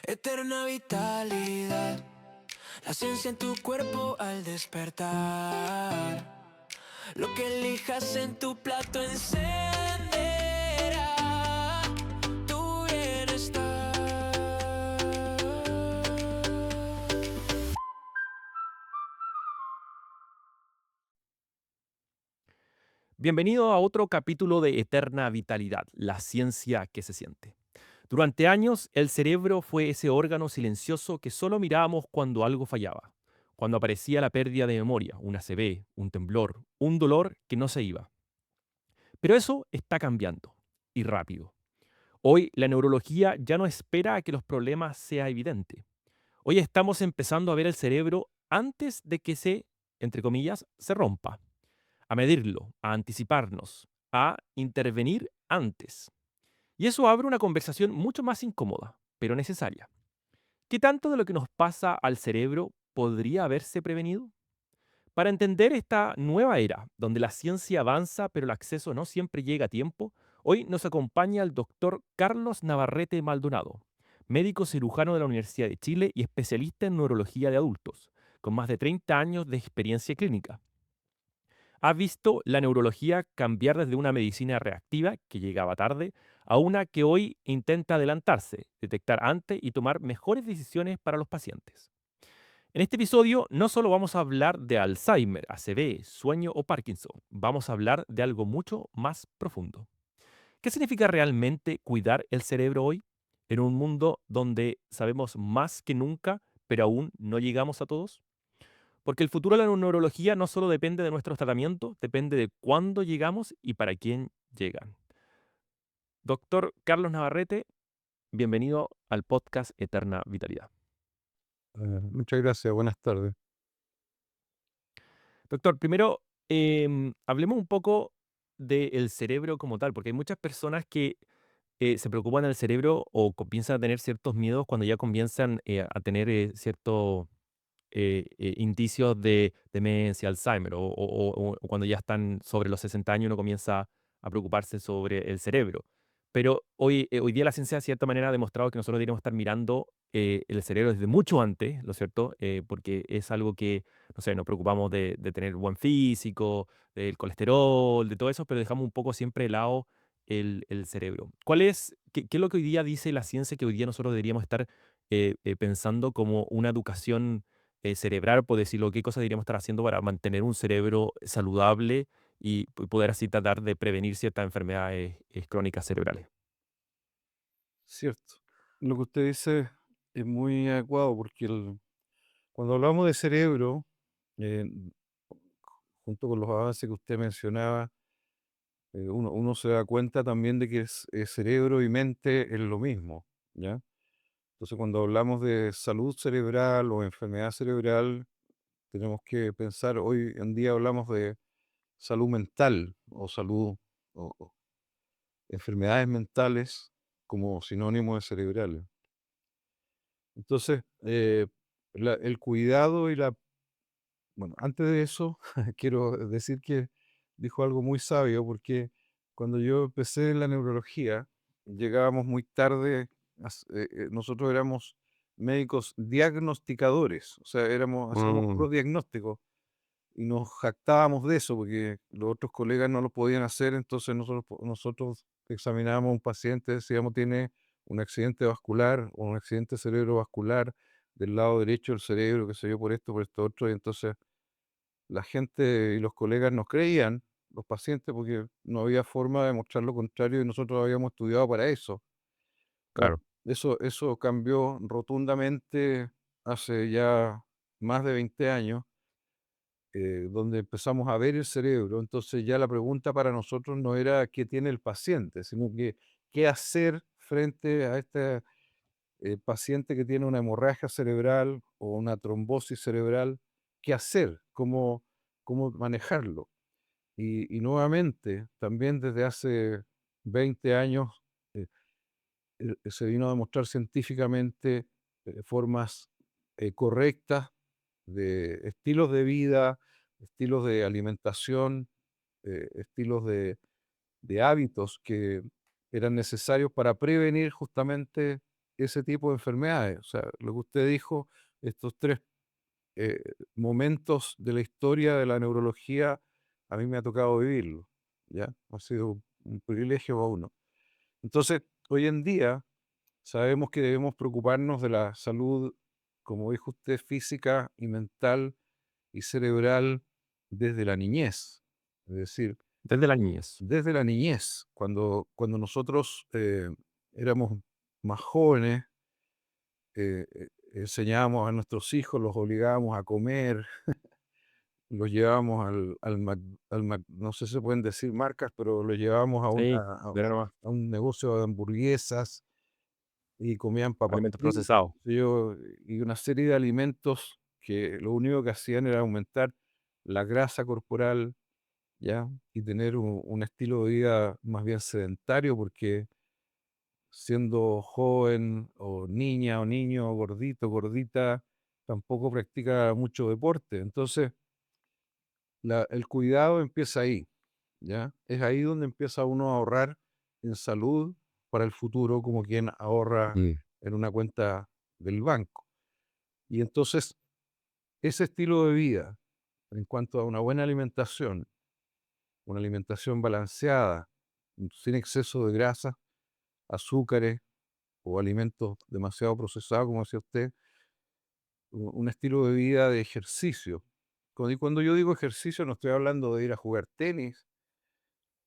Eterna vitalidad, la ciencia en tu cuerpo al despertar. Lo que elijas en tu plato encenderá tu bienestar. Bienvenido a otro capítulo de Eterna Vitalidad, la ciencia que se siente. Durante años, el cerebro fue ese órgano silencioso que solo mirábamos cuando algo fallaba, cuando aparecía la pérdida de memoria, un ACV, un temblor, un dolor que no se iba. Pero eso está cambiando, y rápido. Hoy la neurología ya no espera a que los problemas sea evidente. Hoy estamos empezando a ver el cerebro antes de que entre comillas, se rompa, a medirlo, a anticiparnos, a intervenir antes. Y eso abre una conversación mucho más incómoda, pero necesaria. ¿Qué tanto de lo que nos pasa al cerebro podría haberse prevenido? Para entender esta nueva era, donde la ciencia avanza pero el acceso no siempre llega a tiempo, hoy nos acompaña el doctor Carlos Navarrete Maldonado, médico cirujano de la Universidad de Chile y especialista en neurología de adultos, con más de 30 años de experiencia clínica. Ha visto la neurología cambiar desde una medicina reactiva, que llegaba tarde, a una que hoy intenta adelantarse, detectar antes y tomar mejores decisiones para los pacientes. En este episodio no solo vamos a hablar de Alzheimer, ACV, sueño o Parkinson, vamos a hablar de algo mucho más profundo. ¿Qué significa realmente cuidar el cerebro hoy? En un mundo donde sabemos más que nunca, pero aún no llegamos a todos. Porque el futuro de la neurología no solo depende de nuestros tratamientos, depende de cuándo llegamos y para quién llegan. Doctor Carlos Navarrete, bienvenido al podcast Eterna Vitalidad. Muchas gracias, buenas tardes. Doctor, primero hablemos un poco del cerebro como tal, porque hay muchas personas que se preocupan del cerebro o comienzan a tener ciertos miedos cuando ya comienzan a tener ciertos indicios de demencia, Alzheimer, o cuando ya están sobre los 60 años uno comienza a preocuparse sobre el cerebro. Pero hoy día la ciencia de cierta manera ha demostrado que nosotros deberíamos estar mirando el cerebro desde mucho antes, ¿lo cierto? Porque es algo que, no sé, nos preocupamos de tener buen físico, del colesterol, de todo eso, pero dejamos un poco siempre de lado el cerebro. ¿Qué es lo que hoy día dice la ciencia que hoy día nosotros deberíamos estar pensando como una educación cerebral, por decirlo, qué cosas deberíamos estar haciendo para mantener un cerebro saludable y poder así tratar de prevenir ciertas enfermedades crónicas cerebrales? Cierto. Lo que usted dice es muy adecuado porque cuando hablamos de cerebro, eh, junto con los avances que usted mencionaba, uno se da cuenta también de que cerebro y mente es lo mismo, ¿ya? Entonces, cuando hablamos de salud cerebral o enfermedad cerebral, tenemos que pensar, hoy en día hablamos de salud mental o salud o enfermedades mentales como sinónimo de cerebrales. Entonces, el cuidado y bueno, antes de eso, quiero decir que dijo algo muy sabio, porque cuando yo empecé en la neurología, llegábamos muy tarde, nosotros éramos médicos diagnosticadores, o sea, hacíamos Mm, puros diagnósticos y nos jactábamos de eso, porque los otros colegas no lo podían hacer, entonces nosotros examinábamos a un paciente, decíamos, tiene un accidente vascular o un accidente cerebrovascular del lado derecho del cerebro, qué sé yo, por esto otro, y entonces la gente y los colegas nos creían, los pacientes, porque no había forma de mostrar lo contrario y nosotros habíamos estudiado para eso. Bueno, claro, eso cambió rotundamente hace ya más de 20 años, donde empezamos a ver el cerebro. Entonces ya la pregunta para nosotros no era qué tiene el paciente, sino que qué hacer frente a este paciente que tiene una hemorragia cerebral o una trombosis cerebral, qué hacer, cómo manejarlo. Y nuevamente, también desde hace 20 años, eh, se vino a demostrar científicamente formas correctas de estilos de vida, estilos de alimentación, estilos de hábitos que eran necesarios para prevenir justamente. ese tipo de enfermedades. O sea, lo que usted dijo, estos tres eh, momentos de la historia de la neurología, a mí me ha tocado vivirlo, ¿ya? Ha sido un privilegio para uno. Entonces, hoy en día sabemos que debemos preocuparnos de la salud, como dijo usted, física y mental y cerebral desde la niñez. Es decir, Desde la niñez. desde la niñez, cuando nosotros éramos más jóvenes, enseñábamos a nuestros hijos, los obligábamos a comer, los llevábamos no sé si se pueden decir marcas, pero los llevábamos Sí, era nomás, a un negocio de hamburguesas y comían papas alimentos fritas, procesados. qué sé yo, y una serie de alimentos que lo único que hacían era aumentar la grasa corporal, ¿ya? Y tener un estilo de vida más bien sedentario, porque siendo joven o niña o niño, gordito, gordita, tampoco practica mucho deporte. Entonces, el cuidado empieza ahí, ¿ya? Es ahí donde empieza uno a ahorrar en salud para el futuro, como quien ahorra Mm. en una cuenta del banco. Y entonces, ese estilo de vida, en cuanto a una alimentación balanceada, sin exceso de grasa, azúcares o alimentos demasiado procesados, como decía usted, un estilo de vida de ejercicio. Cuando yo digo ejercicio, no estoy hablando de ir a jugar tenis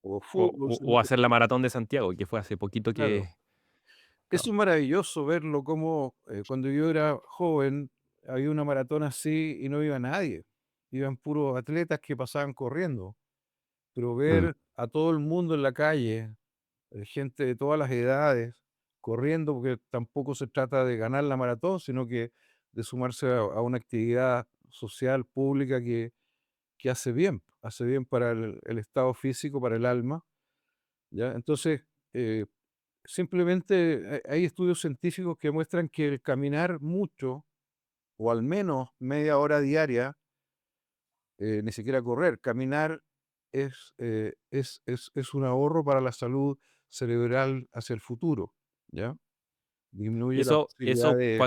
o fútbol, O sino que, hacer la maratón de Santiago, que fue hace poquito claro, que eso claro. es maravilloso verlo como cuando yo era joven había una maratón así y no iba nadie. Iban puros atletas que pasaban corriendo. Pero Mm. ver a todo el mundo en la calle, gente de todas las edades, corriendo, porque tampoco se trata de ganar la maratón, sino que de sumarse a una actividad social, pública que hace bien para el estado físico, para el alma, ¿ya? Entonces, eh, simplemente hay estudios científicos que muestran que el caminar mucho, o al menos media hora diaria, ni siquiera correr, caminar es un ahorro para la salud cerebral hacia el futuro, ¿ya? Y Disminuye la posibilidad eso de,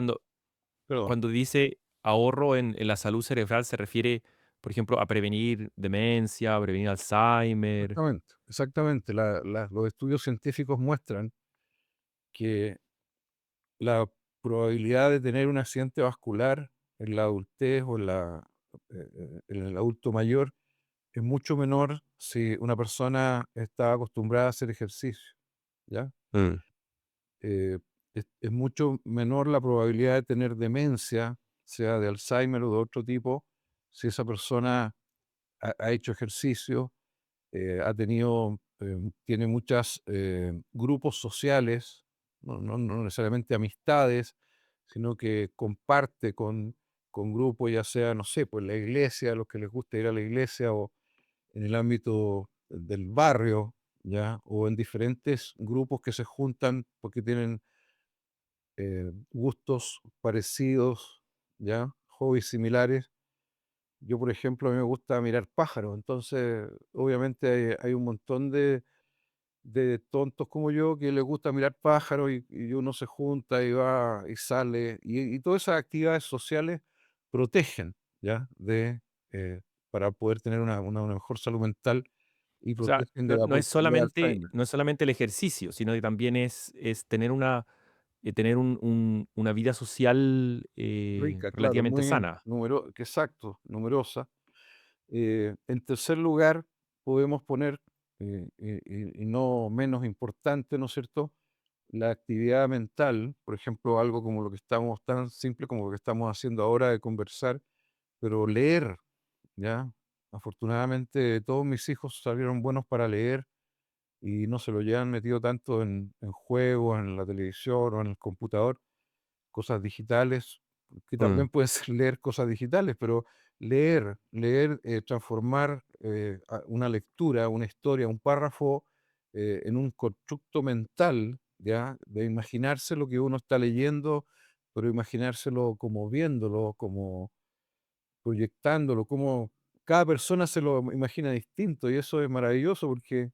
perdón, cuando dice ahorro en la salud cerebral, se refiere, por ejemplo, a prevenir demencia, a prevenir Alzheimer. exactamente, exactamente. Los estudios científicos muestran que la probabilidad de tener un accidente vascular en la adultez o en el adulto mayor es mucho menor si una persona está acostumbrada a hacer ejercicio, ¿ya? Mm. Eh, es mucho menor la probabilidad de tener demencia, sea de Alzheimer o de otro tipo, si esa persona ha hecho ejercicio, tiene muchos grupos sociales, no necesariamente amistades, sino que comparte con grupos, ya sea, no sé, pues la iglesia, a los que les gusta ir a la iglesia, o en el ámbito del barrio, ¿ya? O en diferentes grupos que se juntan porque tienen gustos parecidos, ¿ya? Hobbies similares. Yo, por ejemplo, a mí me gusta mirar pájaros, entonces obviamente hay un montón de tontos como yo que les gusta mirar pájaros y uno se junta y va y sale y todas esas actividades sociales protegen, ¿ya? Para poder tener una mejor salud mental y O sea, protegen de la posibilidad de Alzheimer. no es solamente el ejercicio, sino que también es tener tener una vida social Rica, claro, relativamente muy sana. exacto, numerosa. En tercer lugar, podemos poner, y no menos importante, ¿no es cierto?, la actividad mental, por ejemplo, algo como lo que estamos, tan simple como lo que estamos haciendo ahora de conversar, pero leer, ¿ya? Afortunadamente, todos mis hijos salieron buenos para leer y no se lo llevan metido tanto en juegos, en la televisión o en el computador, cosas digitales, que Mm. también pueden ser leer cosas digitales, pero leer, transformar una lectura, una historia, un párrafo en un constructo mental, ¿ya? De imaginarse lo que uno está leyendo, pero imaginárselo como viéndolo, como proyectándolo, como cada persona se lo imagina distinto y eso es maravilloso porque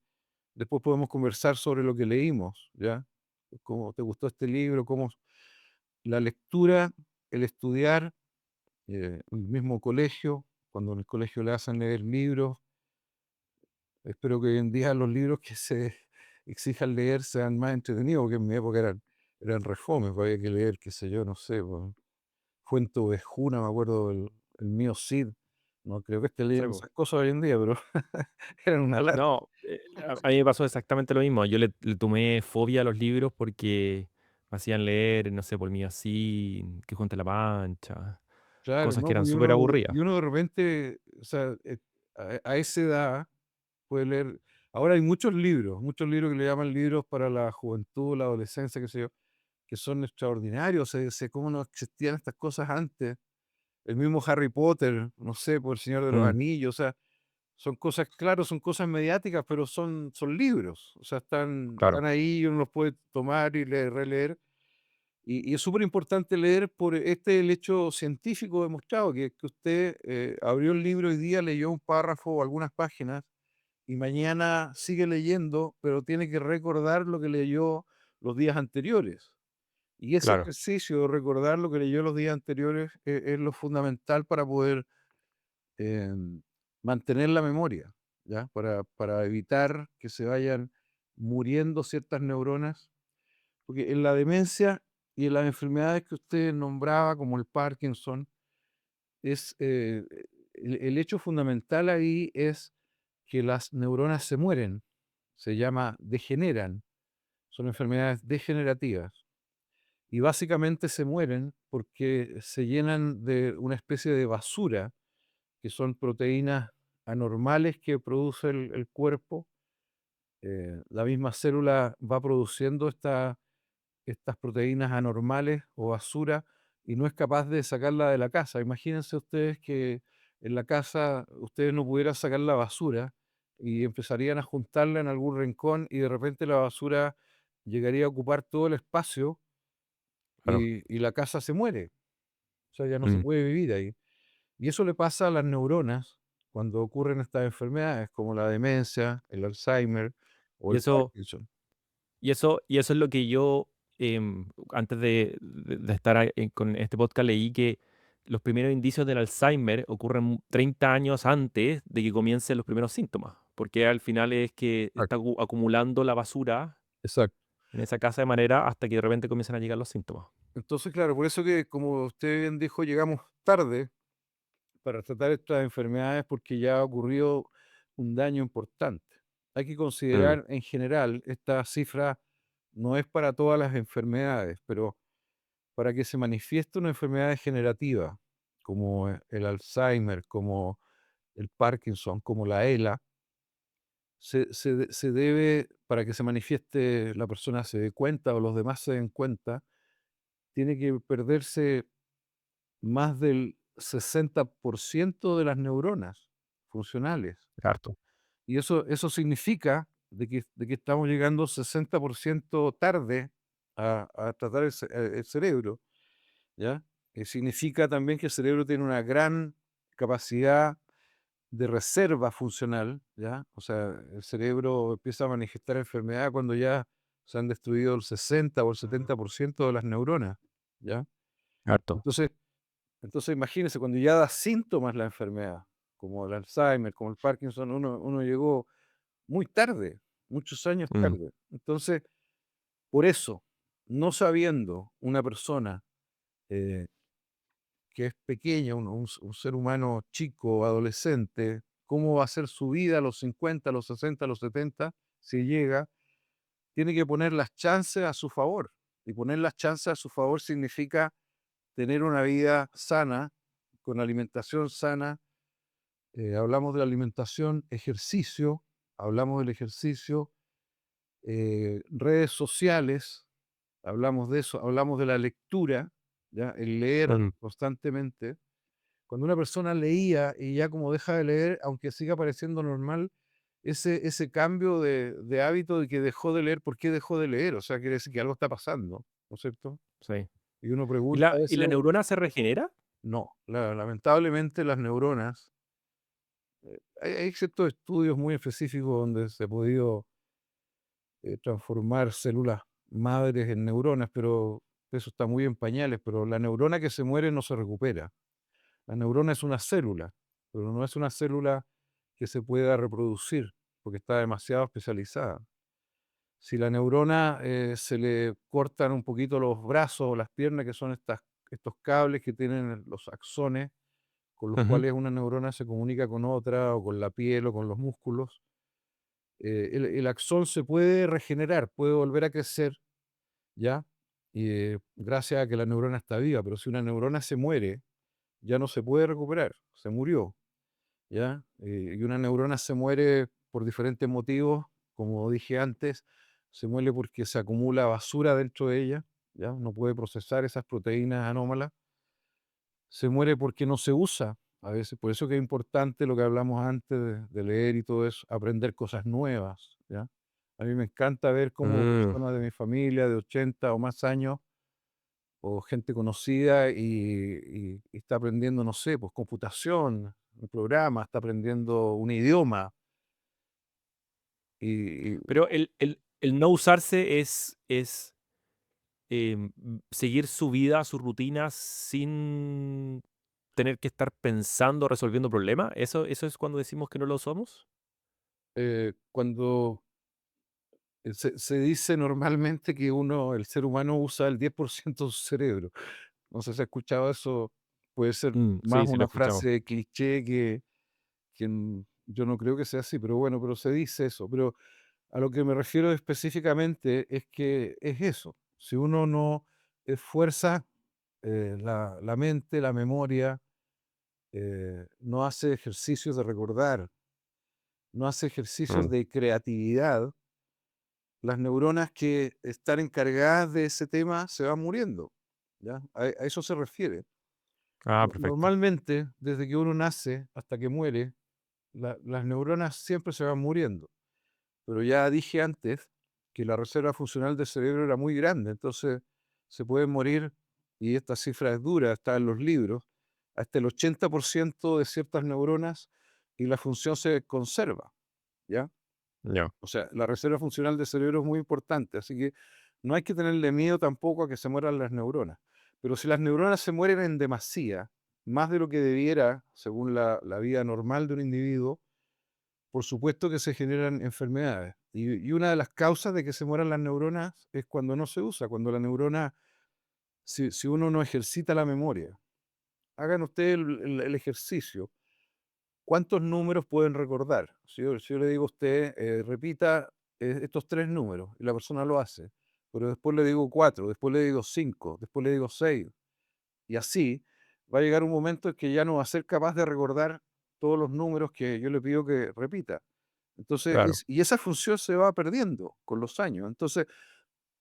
después podemos conversar sobre lo que leímos, ¿ya? ¿Cómo te gustó este libro? ¿Cómo? la lectura, el estudiar, el mismo colegio, cuando en el colegio le hacen leer libros, espero que hoy en día los libros que se exijan leer sean más entretenidos, porque en mi época eran refomes, pues había que leer, qué sé yo, no sé, pues, Fuente Ovejuna, me acuerdo, el mío Cid. No creo que esté Sí, leyendo po. esas cosas hoy en día, pero eran una lata. No, a mí me pasó exactamente lo mismo. Yo le tomé fobia a los libros porque me hacían leer, no sé, por mí así, Quijote de la Mancha, Claro, cosas que ¿no? eran Pues súper aburridas. y uno de repente, o sea, a esa edad puede leer. Ahora hay muchos libros que le llaman libros para la juventud, la adolescencia, qué sé yo, que son extraordinarios. Cómo no existían estas cosas antes. El mismo Harry Potter, no sé, por El Señor de los Mm, Anillos, o sea, son cosas, claro, son cosas mediáticas, pero son libros, o sea, claro, están ahí y uno los puede tomar y leer, releer. Y es súper importante leer por el hecho científico demostrado, que usted abrió el libro hoy día, leyó un párrafo o algunas páginas y mañana sigue leyendo, pero tiene que recordar lo que leyó los días anteriores. Y ese claro, ejercicio de recordar lo que leyó los días anteriores es lo fundamental para poder mantener la memoria, ¿ya? Para evitar que se vayan muriendo ciertas neuronas, porque en la demencia y en las enfermedades que usted nombraba, como el Parkinson, es, el hecho fundamental ahí es que las neuronas se mueren, se llama degeneran, son enfermedades degenerativas. Y básicamente se mueren porque se llenan de una especie de basura, que son proteínas anormales que produce el cuerpo. La misma célula va produciendo estas proteínas anormales o basura y no es capaz de sacarla de la casa. Imagínense ustedes que en la casa ustedes no pudieran sacar la basura y empezarían a juntarla en algún rincón y de repente la basura llegaría a ocupar todo el espacio claro. y la casa se muere. O sea, ya no se Mm. puede vivir ahí. Y eso le pasa a las neuronas cuando ocurren estas enfermedades como la demencia, el Alzheimer o Y el eso, Parkinson. y eso es lo que yo, antes de estar con este podcast, leí que los primeros indicios del Alzheimer ocurren 30 años antes de que comiencen los primeros síntomas, porque al final es que está Exacto, acumulando la basura exacto. en esa casa de manera hasta que de repente comienzan a llegar los síntomas. Entonces, claro, por eso que, como usted bien dijo, llegamos tarde para tratar estas enfermedades porque ya ha ocurrido un daño importante. Hay que Mm, considerar en general, esta cifra no es para todas las enfermedades, pero para que se manifieste una enfermedad degenerativa, como el Alzheimer, como el Parkinson, como la ELA, se debe, para que se manifieste, la persona se dé cuenta o los demás se den cuenta, tiene que perderse más del 60% de las neuronas funcionales. harto. Y eso significa de que estamos llegando 60% tarde a tratar el cerebro, ¿ya? Significa también que el cerebro tiene una gran capacidad de reserva funcional, ¿ya? O sea, el cerebro empieza a manifestar enfermedad cuando ya se han destruido el 60 o el 70% de las neuronas, ¿ya? Harto. Entonces, entonces imagínense, cuando ya da síntomas la enfermedad, como el Alzheimer, como el Parkinson, uno llegó muy tarde, muchos años Mm, tarde. Entonces, por eso, no sabiendo una persona eh, que es pequeña, un ser humano chico, adolescente, cómo va a ser su vida a los 50, a los 60, a los 70, si llega, tiene que poner las chances a su favor. Y poner las chances a su favor significa tener una vida sana, con alimentación sana. Hablamos de la alimentación, ejercicio, hablamos del ejercicio, redes sociales, hablamos de eso, hablamos de la lectura, ¿ya? El leer mm, constantemente. Cuando una persona leía y ya como deja de leer, aunque siga pareciendo normal, ese cambio de hábito de que dejó de leer, ¿por qué dejó de leer? O sea, quiere decir que algo está pasando, ¿no es cierto? sí. Y uno ¿Y pregunta a la veces, neurona se regenera? no, lamentablemente las neuronas, hay ciertos estudios muy específicos donde se ha podido transformar células madres en neuronas, pero eso está muy en pañales, pero la neurona que se muere no se recupera. La neurona es una célula, pero no es una célula que se pueda reproducir, porque está demasiado especializada. Si la neurona se le cortan un poquito los brazos o las piernas, que son estos cables que tienen los axones, con los Ujú. cuales una neurona se comunica con otra, o con la piel, o con los músculos, el axón se puede regenerar, puede volver a crecer, ¿ya? Y, gracias a que la neurona está viva, pero si una neurona se muere, ya no se puede recuperar, se murió, ¿ya? Y una neurona se muere por diferentes motivos, como dije antes, se muere porque se acumula basura dentro de ella, ¿ya? No puede procesar esas proteínas anómalas, se muere porque no se usa a veces, por eso que es importante lo que hablamos antes de leer y todo eso, aprender cosas nuevas, ¿ya? A mí me encanta ver cómo Mm. personas de mi familia de 80 o más años, o gente conocida y está aprendiendo, no sé, pues computación, un programa, está aprendiendo un idioma y Pero el no usarse es seguir su vida, su rutina sin tener que estar pensando, resolviendo problemas. ¿Eso es cuando decimos que no lo somos? cuando se dice normalmente que el ser humano usa el 10% de su cerebro. No sé si has escuchado eso, puede ser más Sí, sí, lo he una escuchado. frase cliché que yo no creo que sea así, pero bueno, pero se dice eso. Pero a lo que me refiero específicamente es que es eso. Si uno no esfuerza la mente, la memoria, no hace ejercicios de recordar, no hace ejercicios Mm. de creatividad, las neuronas que están encargadas de ese tema se van muriendo. ¿Ya? A eso se refiere. Ah, perfecto. Normalmente, desde que uno nace hasta que muere, las neuronas siempre se van muriendo. Pero ya dije antes que la reserva funcional del cerebro era muy grande, entonces se pueden morir, y esta cifra es dura, está en los libros, hasta el 80% de ciertas neuronas y la función se conserva, ¿ya? Ya. O sea, la reserva funcional del cerebro es muy importante, así que no hay que tenerle miedo tampoco a que se mueran las neuronas. Pero si las neuronas se mueren en demasía, más de lo que debiera, según la vida normal de un individuo, por supuesto que se generan enfermedades. Y una de las causas de que se mueran las neuronas es cuando no se usa, cuando la neurona, si uno no ejercita la memoria. Hagan ustedes el ejercicio. ¿Cuántos números pueden recordar? Si yo le digo a usted, repita estos tres números, y la persona lo hace, pero después le digo cuatro, después le digo cinco, después le digo seis, y así va a llegar un momento en que ya no va a ser capaz de recordar todos los números que yo le pido que repita. Entonces, Claro. y esa función se va perdiendo con los años. Entonces,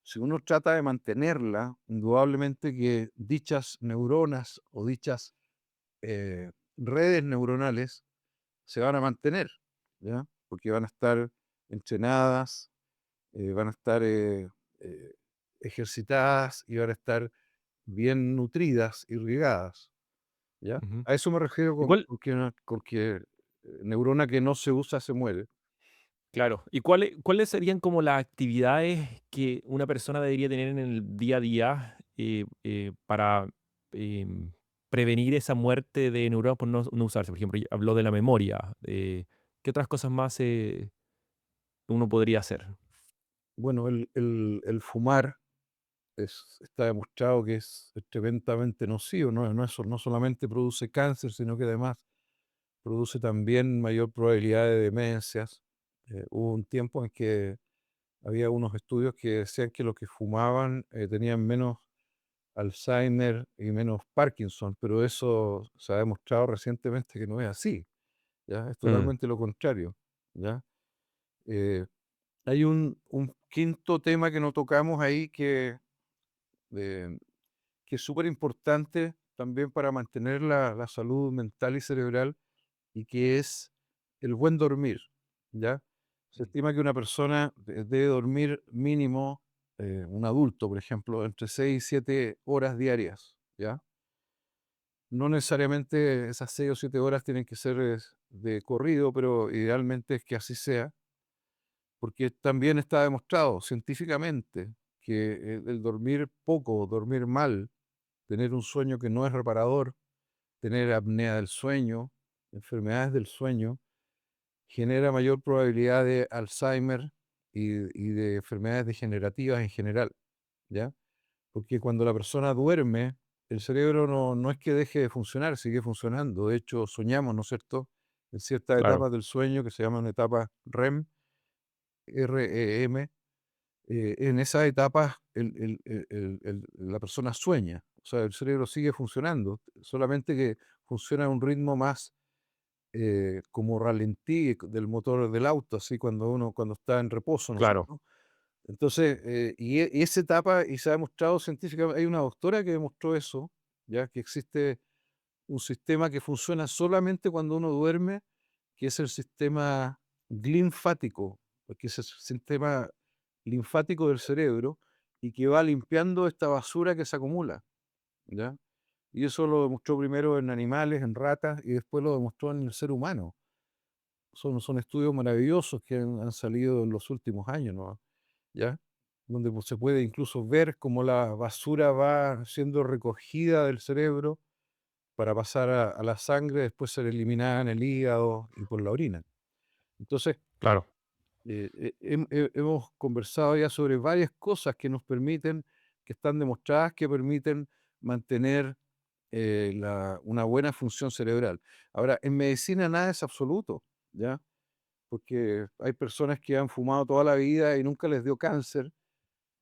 si uno trata de mantenerla, indudablemente que dichas neuronas o dichas redes neuronales se van a mantener, ¿ya? Porque van a estar entrenadas, van a estar eh, ejercitadas y van a estar bien nutridas, irrigadas, ¿ya? Ujú. A eso me refiero ¿Y con que neurona que no se usa se muere. claro, ¿y cuáles serían como las actividades que una persona debería tener en el día a día para prevenir esa muerte de neuronas por no usarse? Por ejemplo, habló de la memoria. ¿Qué otras cosas más uno podría hacer? Bueno, el fumar está demostrado que es tremendamente nocivo, no solamente produce cáncer, sino que además produce también mayor probabilidad de demencias. Hubo un tiempo en que había unos estudios que decían que los que fumaban tenían menos Alzheimer y menos Parkinson, pero eso se ha demostrado recientemente que no es así, ¿ya? Es Mm, totalmente lo contrario, ¿ya? Eh, Hay un quinto tema que no tocamos ahí eh, que es súper importante también para mantener la salud mental y cerebral, y que es el buen dormir, ¿ya? Se mm, estima que una persona debe dormir mínimo, un adulto, por ejemplo, entre 6 y 7 horas diarias, ¿ya? No necesariamente esas 6 o 7 horas tienen que ser de corrido, pero idealmente es que así sea, porque también está demostrado científicamente porque el dormir poco, dormir mal, tener un sueño que no es reparador, tener apnea del sueño, enfermedades del sueño, genera mayor probabilidad de Alzheimer y de enfermedades degenerativas en general, ¿ya? Porque cuando la persona duerme, el cerebro no es que deje de funcionar, sigue funcionando. De hecho, soñamos, ¿no es cierto?, en ciertas Claro, etapas del sueño que se llaman etapas REM, REM. En esas etapas la persona sueña, o sea, el cerebro sigue funcionando, solamente que funciona a un ritmo más como ralentí del motor del auto, así cuando está en reposo, ¿no es claro, cierto? Entonces, y esa etapa, y se ha demostrado científicamente, hay una doctora que demostró eso, ya que existe un sistema que funciona solamente cuando uno duerme, que es el sistema linfático, que es el sistema linfático del cerebro y que va limpiando esta basura que se acumula, ¿ya? Y eso lo demostró primero en animales, en ratas, y después lo demostró en el ser humano. Son estudios maravillosos que han salido en los últimos años, ¿no? ¿Ya? Donde pues, se puede incluso ver cómo la basura va siendo recogida del cerebro para pasar a la sangre, después ser eliminada en el hígado y por la orina. Entonces, claro, hemos conversado ya sobre varias cosas que nos permiten, que están demostradas, que permiten mantener una buena función cerebral. Ahora, en medicina nada es absoluto, ¿ya? Porque hay personas que han fumado toda la vida y nunca les dio cáncer,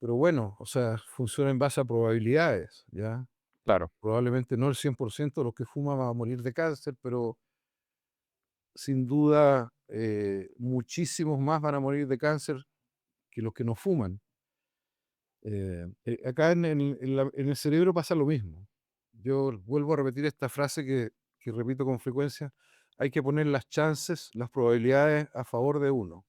pero bueno, o sea, funciona en base a probabilidades, ¿ya? claro, Probablemente no el 100% de los que fuman van a morir de cáncer, pero sin duda muchísimos más van a morir de cáncer que los que no fuman. Acá en el cerebro pasa lo mismo. Yo vuelvo a repetir esta frase que repito con frecuencia. Hay que poner las chances, las probabilidades a favor de uno.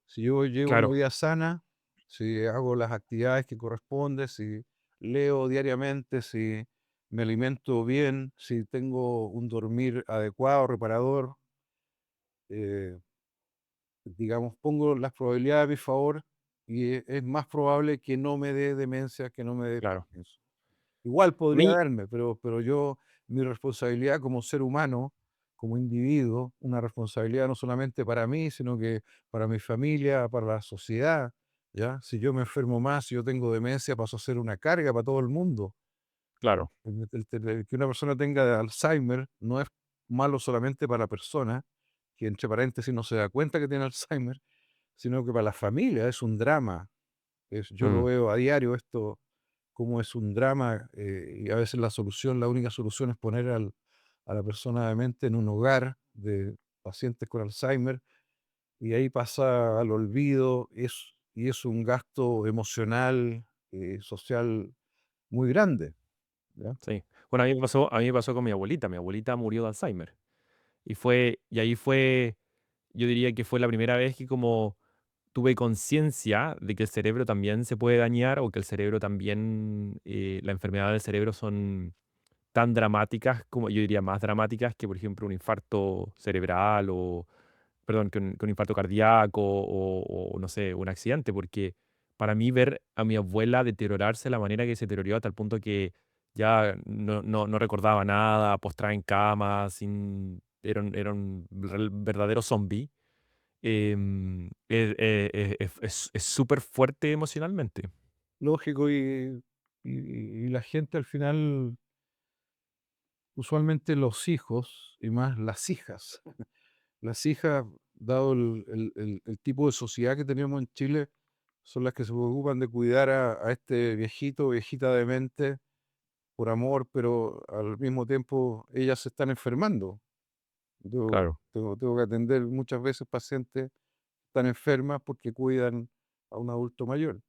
Si yo llevo una claro, vida sana, si hago las actividades que corresponden, si leo diariamente, si me alimento bien, si tengo un dormir adecuado, reparador, eh, digamos, pongo las probabilidades a mi favor y es más probable que no me dé demencia, que no me dé claro. Parkinson. Igual A podría mí, darme, pero yo, mi responsabilidad como ser humano, como individuo, una responsabilidad no solamente para mí, sino que para mi familia, para la sociedad, ¿ya? Si yo me enfermo más, si yo tengo demencia, paso a ser una carga para todo el mundo. claro, Que una persona tenga Alzheimer no es malo solamente para la persona, que entre paréntesis no se da cuenta que tiene Alzheimer, sino que para la familia es un drama. Yo lo mm, veo a diario esto, como es un drama, y a veces la única solución es poner a la persona demente en un hogar de pacientes con Alzheimer, y ahí pasa al olvido, y es un gasto emocional, social muy grande, ¿ya? sí. Bueno, a mí me pasó con mi abuelita murió de Alzheimer. Y ahí fue, yo diría que fue la primera vez que como tuve conciencia de que el cerebro también se puede dañar o que el cerebro también, la enfermedad del cerebro son tan dramáticas como yo diría más dramáticas que, por ejemplo, un infarto cerebral o, perdón, que un infarto cardíaco o no sé, un accidente, porque para mí ver a mi abuela deteriorarse de la manera que se deterioró a tal punto que ya no recordaba nada, postrada en cama, era un verdadero zombie, es súper fuerte emocionalmente. Lógico, y la gente al final, usualmente los hijos, y más las hijas, dado el tipo de sociedad que tenemos en Chile, son las que se preocupan de cuidar a este viejito, viejita demente, por amor, pero al mismo tiempo ellas se están enfermando. Yo Claro, tengo que atender muchas veces pacientes que están enfermas porque cuidan a un adulto mayor.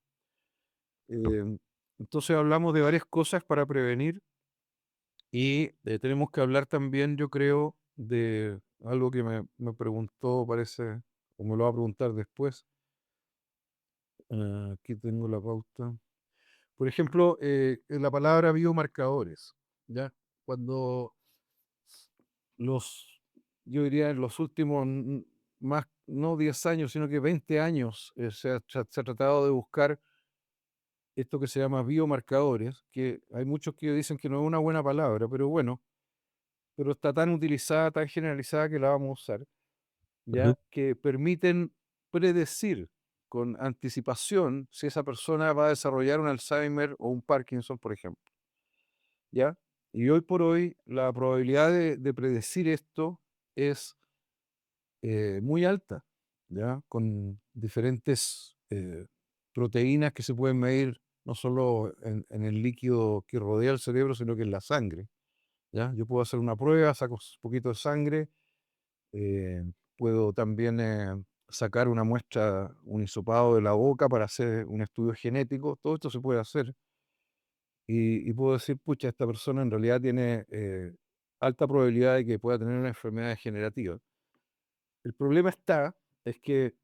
Em, entonces hablamos de varias cosas para prevenir y tenemos que hablar también, yo creo, de algo que me preguntó, parece, o me lo va a preguntar después. Aquí tengo la pauta. Por ejemplo, en la palabra biomarcadores, ¿ya? Cuando los, yo diría en los últimos más, no 10 años, sino que 20 años, se ha tratado de buscar esto que se llama biomarcadores, que hay muchos que dicen que no es una buena palabra, pero bueno, pero está tan utilizada, tan generalizada que la vamos a usar, Ujú. ¿ya? Que permiten predecir con anticipación si esa persona va a desarrollar un Alzheimer o un Parkinson, por ejemplo, ¿ya? Y hoy por hoy la probabilidad de predecir esto es muy alta, ¿ya? Con diferentes proteínas que se pueden medir no solo en el líquido que rodea el cerebro, sino que en la sangre, ¿ya? Yo puedo hacer una prueba, saco un poquito de sangre, eh, puedo también sacar una muestra, un hisopado de la boca para hacer un estudio genético, todo esto se puede hacer y puedo decir, pucha, esta persona en realidad tiene alta probabilidad de que pueda tener una enfermedad degenerativa. El problema está, es que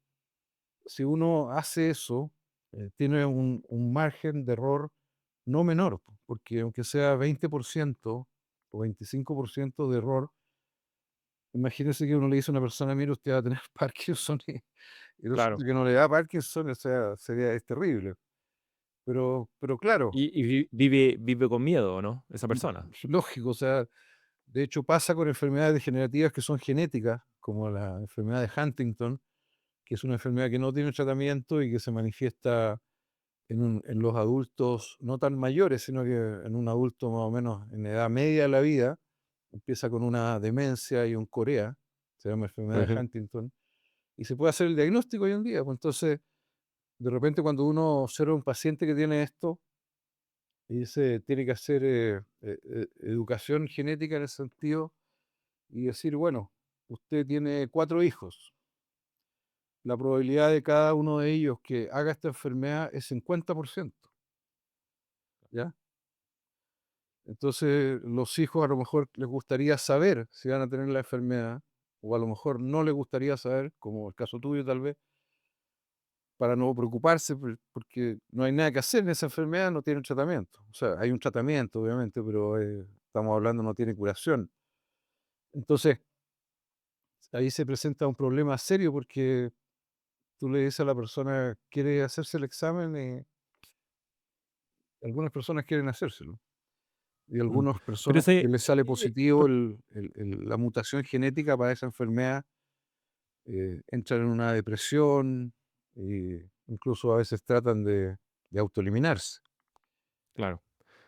si uno hace eso, tiene un margen de error no menor, porque aunque sea 20% o 25% de error, imagínese que uno le dice a una persona, mire, usted va a tener Parkinson y Claro. resulta que no le da Parkinson, o sea, es terrible. Pero claro, Vive con miedo, ¿no? Esa persona. es lógico, o sea, de hecho pasa con enfermedades degenerativas que son genéticas, como la enfermedad de Huntington, que es una enfermedad que no tiene tratamiento y que se manifiesta en los adultos no tan mayores, sino que en un adulto más o menos en edad media de la vida, empieza con una demencia y un corea, se llama enfermedad de Ujú. Huntington, y se puede hacer el diagnóstico hoy en día. Pues entonces, de repente cuando uno observa a un paciente que tiene esto, y dice, tiene que hacer educación genética en ese sentido y decir, bueno, usted tiene 4 hijos. La probabilidad de cada uno de ellos que haga esta enfermedad es 50%, ¿ya? Entonces, los hijos a lo mejor les gustaría saber si van a tener la enfermedad, o a lo mejor no les gustaría saber, como el caso tuyo tal vez, para no preocuparse, porque no hay nada que hacer en esa enfermedad, no tiene tratamiento. O sea, hay un tratamiento, obviamente, pero estamos hablando, no tiene curación. Entonces, ahí se presenta un problema serio porque tú le dices a la persona, quiere hacerse el examen y algunas personas quieren hacérselo. Y Mm. algunas Pero personas que ese, les sale positivo por la mutación genética para esa enfermedad, entran en una depresión, e incluso a veces tratan de autoeliminarse. claro.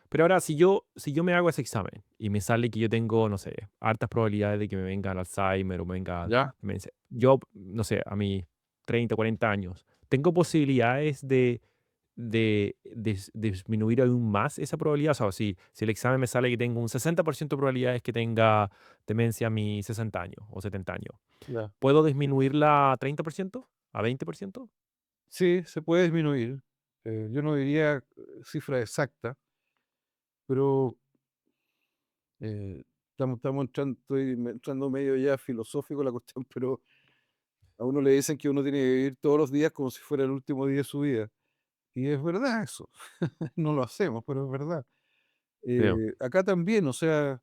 Pero ahora, si yo me hago ese examen y me sale que yo tengo, no sé, hartas probabilidades de que me venga el Alzheimer o me venga ¿Ya? demencia, yo, no sé, a mis 30, 40 años, ¿tengo posibilidades de disminuir aún más esa probabilidad? O sea, si el examen me sale que tengo un 60% de probabilidades que tenga demencia a mis 60 años o 70 años, Ya. ¿puedo disminuirla a 30%? ¿A 20%? Sí, se puede disminuir. Yo no diría cifra exacta, pero estamos entrando, entrando medio ya filosófico la cuestión, pero a uno le dicen que uno tiene que vivir todos los días como si fuera el último día de su vida. Y es verdad eso. No lo hacemos, pero es verdad. Veo, Acá también, o sea,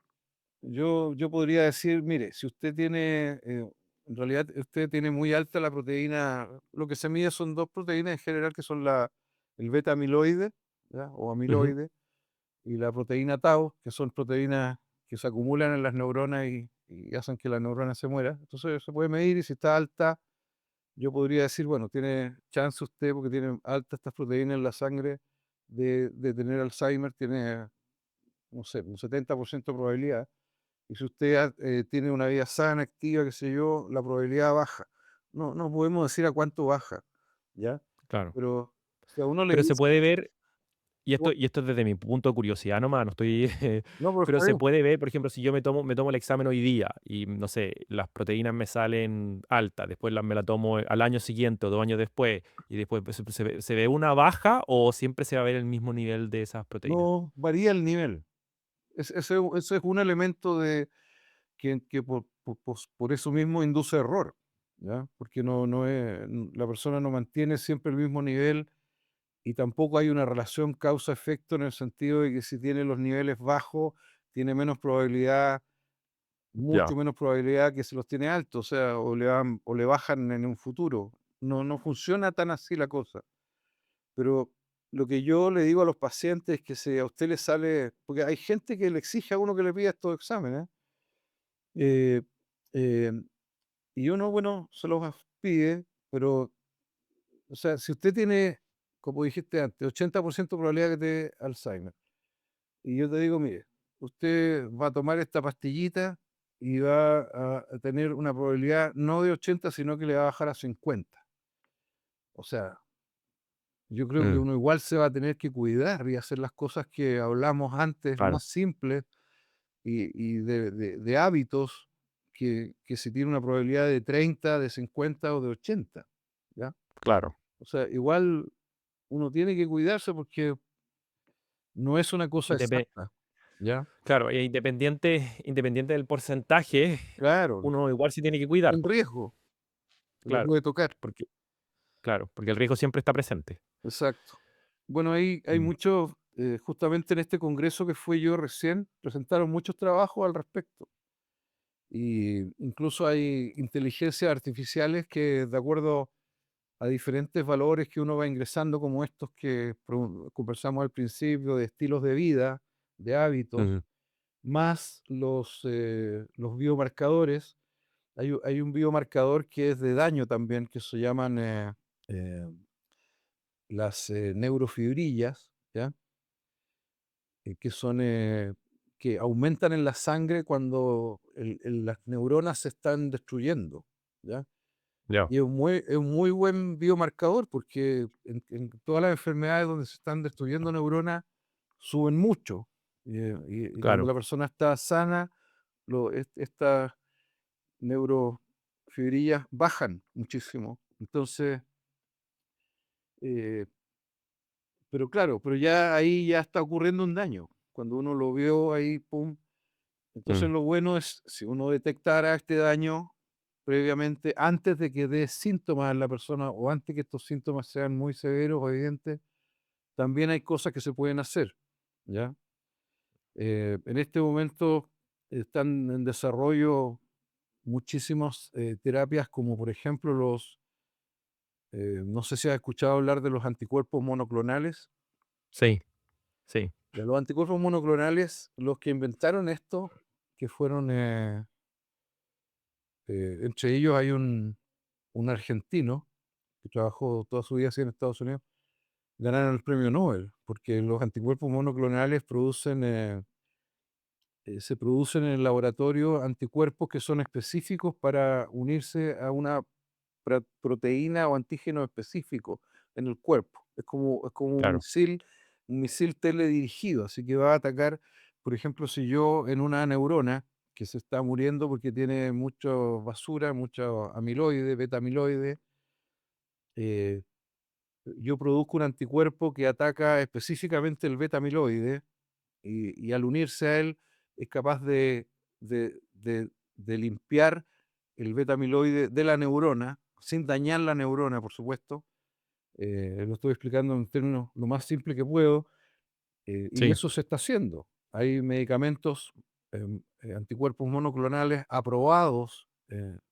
yo podría decir, mire, si usted tiene, en realidad usted tiene muy alta la proteína, lo que se mide son dos proteínas en general, que son el beta amiloide, ¿ya? O ujú, amiloide, y la proteína tau, que son proteínas que se acumulan en las neuronas y hacen que la neurona se muera. Entonces se puede medir y si está alta, yo podría decir, bueno, tiene chance usted, porque tiene altas estas proteínas en la sangre, de tener Alzheimer, tiene, no sé, un 70% de probabilidad. Y si usted tiene una vida sana, activa, qué sé yo, la probabilidad baja. No podemos decir a cuánto baja, ¿ya? claro. Pero si a uno le Pero se dice, puede ver. Y esto, "Oh, y esto es desde mi punto de curiosidad nomás, no estoy, no, pero pero está se bien". puede ver, por ejemplo, si yo me tomo el examen hoy día y, no sé, las proteínas me salen altas, después me la tomo al año siguiente o 2 años después, y después pues, se ve una baja o siempre se va a ver el mismo nivel de esas proteínas. No, varía el nivel. Ese es un elemento que por eso mismo induce error, ¿ya? Porque la persona no mantiene siempre el mismo nivel y tampoco hay una relación causa-efecto en el sentido de que si tiene los niveles bajos, tiene menos probabilidad, mucho Ya, menos probabilidad que si los tiene altos, o sea, o le bajan en un futuro. No funciona tan así la cosa. Pero lo que yo le digo a los pacientes es que si a usted le sale, porque hay gente que le exige a uno que le pida estos exámenes, eh, eh, y uno, bueno, se los pide, pero, o sea, si usted tiene, como dijiste antes, 80% probabilidad que te dé Alzheimer, y yo te digo, mire, usted va a tomar esta pastillita y va a tener una probabilidad no de 80, sino que le va a bajar a 50. O sea, yo creo que Mm, uno igual se va a tener que cuidar y hacer las cosas que hablamos antes, claro, más simples y de hábitos que si tiene una probabilidad de 30, de 50 o de 80, ¿ya? claro. O sea, igual uno tiene que cuidarse porque no es una cosa Indepe exacta, ¿ya? claro, independiente del porcentaje, Claro, uno igual se tiene que cuidar, un riesgo que lo claro, puede tocar, porque claro, porque el riesgo siempre está presente. exacto. Bueno, hay Mm, muchos, justamente en este congreso que fui yo recién, presentaron muchos trabajos al respecto. Y incluso hay inteligencias artificiales que, de acuerdo a diferentes valores que uno va ingresando, como estos que conversamos al principio, de estilos de vida, de hábitos, ujú, más los biomarcadores. Hay un biomarcador que es de daño también, que se llaman eh, las neurofibrillas, ¿ya? Que son, que aumentan en la sangre cuando las neuronas se están destruyendo, ¿ya? ya, Y es un muy buen biomarcador porque en todas las enfermedades donde se están destruyendo neuronas suben mucho. Y cuando claro, la persona está sana, estas neurofibrillas bajan muchísimo. Entonces, eh, pero claro, pero ya ahí ya está ocurriendo un daño. Cuando uno lo vio ahí, pum. Entonces mm, lo bueno es, si uno detectara este daño previamente, antes de que dé síntomas en la persona o antes que estos síntomas sean muy severos o evidentes, también hay cosas que se pueden hacer, ¿ya? En este momento están en desarrollo muchísimas terapias como por ejemplo no sé si has escuchado hablar de los anticuerpos monoclonales. sí, sí, De los anticuerpos monoclonales, los que inventaron esto, que fueron, entre ellos hay un argentino que trabajó toda su vida así en Estados Unidos, ganaron el premio Nobel, porque los anticuerpos monoclonales se producen en el laboratorio anticuerpos que son específicos para unirse a una proteína o antígeno específico en el cuerpo. Es como claro, un misil teledirigido, así que va a atacar, por ejemplo, si yo en una neurona que se está muriendo porque tiene mucha basura, mucho amiloide, beta amiloide, eh, yo produzco un anticuerpo que ataca específicamente el beta amiloide y al unirse a él es capaz de limpiar el beta amiloide de la neurona, sin dañar la neurona, por supuesto. Lo estoy explicando en términos lo más simple que puedo, y sí, eso se está haciendo. Hay medicamentos, anticuerpos monoclonales aprobados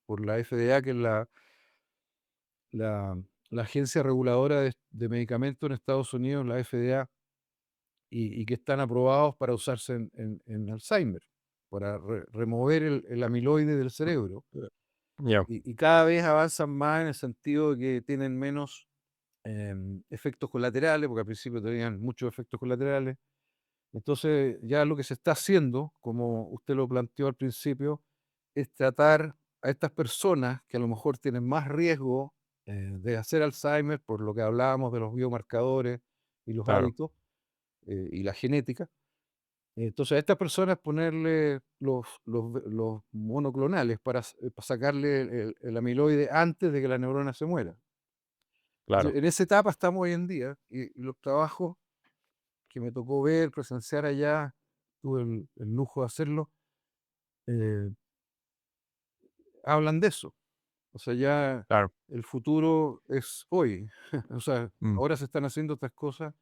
por la FDA, que es la, la agencia reguladora de medicamentos en Estados Unidos, la FDA, y que están aprobados para usarse en Alzheimer, para remover el amiloide del cerebro. ya, Y cada vez avanzan más en el sentido de que tienen menos efectos colaterales, porque al principio tenían muchos efectos colaterales. Entonces, ya lo que se está haciendo, como usted lo planteó al principio, es tratar a estas personas que a lo mejor tienen más riesgo de hacer Alzheimer, por lo que hablábamos de los biomarcadores y los claro, hábitos y la genética. Entonces, a estas personas ponerle los monoclonales para sacarle el amiloide antes de que la neurona se muera. claro, En esa etapa estamos hoy en día y los trabajos que me tocó ver, presenciar allá, tuve el lujo de hacerlo, eh, hablan de eso. O sea, ya claro, el futuro es hoy. O sea, mm, ahora se están haciendo estas cosas.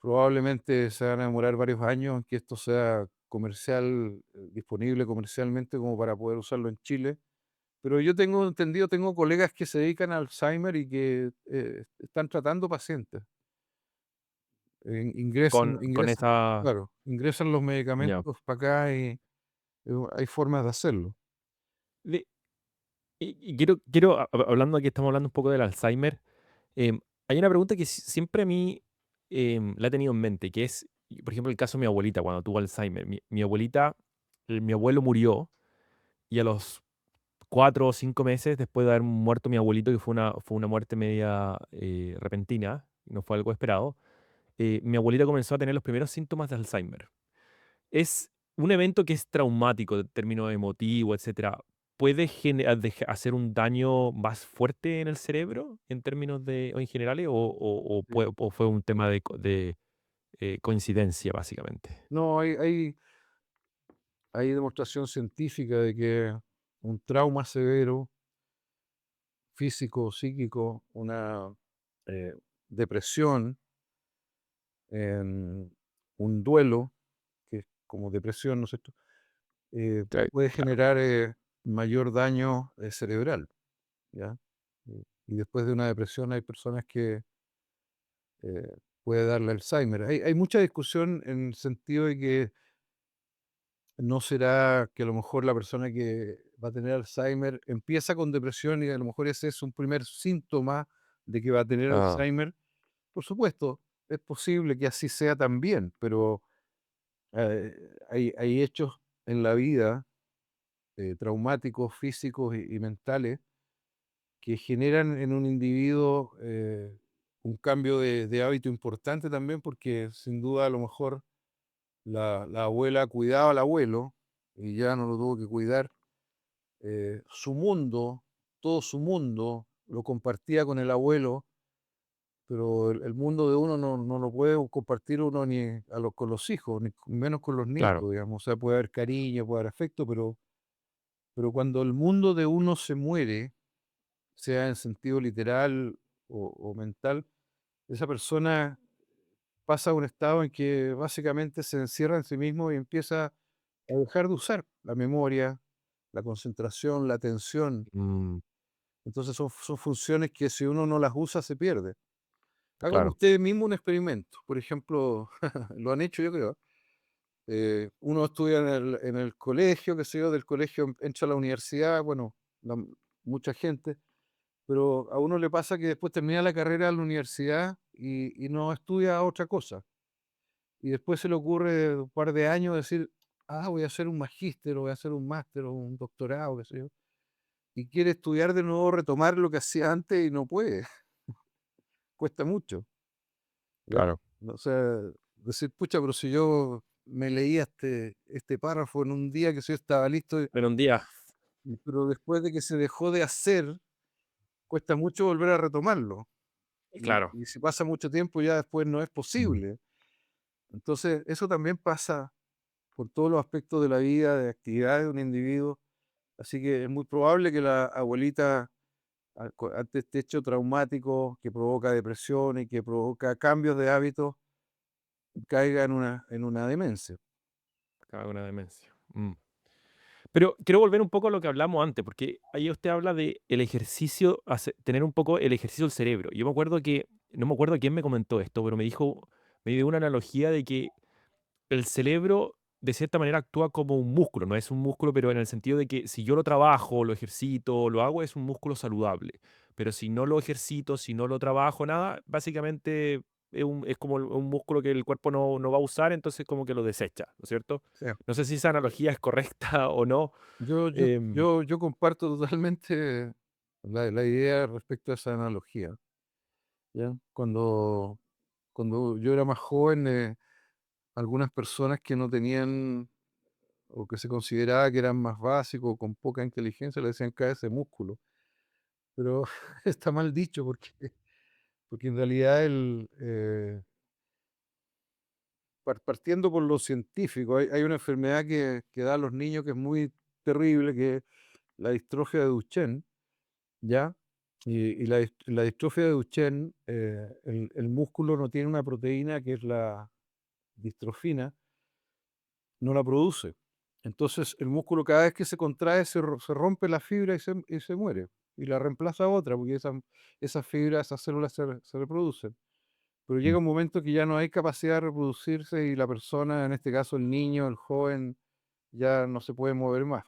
Probablemente se van a demorar varios años en que esto sea comercial, disponible comercialmente como para poder usarlo en Chile. Pero yo tengo entendido, tengo colegas que se dedican a Alzheimer y que están tratando pacientes. ingresan, con ingresan, esa... claro, ingresan los Ya. medicamentos para acá y hay formas de hacerlo. De- quiero hablando de que estamos hablando un poco del Alzheimer, hay una pregunta que siempre a mí la he tenido en mente, que es, por ejemplo, el caso de mi abuelita cuando tuvo Alzheimer. Mi abuelita, mi abuelo murió y a los 4 o 5 meses después de haber muerto mi abuelito, que fue una muerte media repentina, no fue algo esperado, mi abuelita comenzó a tener los primeros síntomas de Alzheimer. Es un evento que es traumático en términos emotivo, etcétera. ¿Puede hacer un daño más fuerte en el cerebro en términos de, o en generales, Sí. o fue un tema de coincidencia, básicamente? No, hay demostración científica de que un trauma severo, físico o psíquico, una eh, depresión, un duelo, que es como depresión, ¿no es cierto? Puede Claro, generar mayor daño cerebral, ¿ya? Y después de una depresión hay personas que puede darle Alzheimer. Hay mucha discusión en el sentido de que no será que a lo mejor la persona que va a tener Alzheimer empieza con depresión y a lo mejor ese es un primer síntoma de que va a tener ah, Alzheimer. Por supuesto, es posible que así sea también, pero hay hechos en la vida traumáticos, físicos y mentales que generan en un individuo un cambio de hábito importante también, porque sin duda a lo mejor la abuela cuidaba al abuelo y ya no lo tuvo que cuidar. Su mundo, todo su mundo, lo compartía con el abuelo, pero el mundo de uno no lo puede compartir uno ni con los hijos, ni menos con los claro, nietos, digamos. O sea, puede haber cariño, puede haber afecto, pero cuando el mundo de uno se muere, sea en sentido literal o mental, esa persona pasa a un estado en que básicamente se encierra en sí mismo y empieza a dejar de usar la memoria, la concentración, la atención. mm, Entonces son funciones que si uno no las usa se pierde. Hagan claro, ustedes mismos un experimento. Por ejemplo, lo han hecho yo creo. Uno estudia en el colegio, qué sé yo, del colegio entra a la universidad, bueno, la- mucha gente, pero a uno le pasa que después termina la carrera en la universidad y no estudia otra cosa. Y después se le ocurre un par de años decir, voy a hacer un magíster, o voy a hacer un máster, o un doctorado, qué sé yo. Y quiere estudiar de nuevo, retomar lo que hacía antes y no puede, cuesta mucho. ¿Ya? claro. O sea, decir, pucha, pero si yo me leía este párrafo en un día que yo estaba listo, Pero un día, pero después de que se dejó de hacer, cuesta mucho volver a retomarlo. claro. Y si pasa mucho tiempo, ya después no es Mm, posible. Entonces, eso también pasa por todos los aspectos de la vida, de actividad de un individuo. Así que es muy probable que la abuelita, ante este hecho traumático que provoca depresión y que provoca cambios de hábitos, caiga en una demencia. cada una demencia. Mm. Pero quiero volver un poco a lo que hablamos antes, porque ahí usted habla de el ejercicio, tener un poco el ejercicio del cerebro. Yo me acuerdo que, no me acuerdo quién me comentó esto, pero me dio una analogía de que el cerebro de cierta manera actúa como un músculo, no es un músculo, pero en el sentido de que si yo lo trabajo, lo ejercito, lo hago, es un músculo saludable. Pero si no lo ejercito, si no lo trabajo, nada, básicamente es como un músculo que el cuerpo no va a usar, entonces como que lo desecha, ¿no es cierto? Sí. No sé si esa analogía es correcta o no. em, Yo comparto totalmente la idea respecto a esa analogía. ¿Ya? Cuando yo era más joven, algunas personas que no tenían o que se consideraba que eran más básicos, con poca inteligencia, le decían ese músculo. Pero está mal dicho porque en realidad partiendo por lo científico, hay una enfermedad que da a los niños que es muy terrible, que es la distrofia de Duchenne, ¿ya? Y la distrofia de Duchenne, el músculo no tiene una proteína que es la distrofina, no la produce. Entonces el músculo cada vez que se contrae se rompe la fibra y se muere. Y la reemplaza otra, porque esas fibras, esas células se reproducen. pero Mm, llega un momento que ya no hay capacidad de reproducirse y la persona, en este caso el niño, el joven, ya no se puede mover más.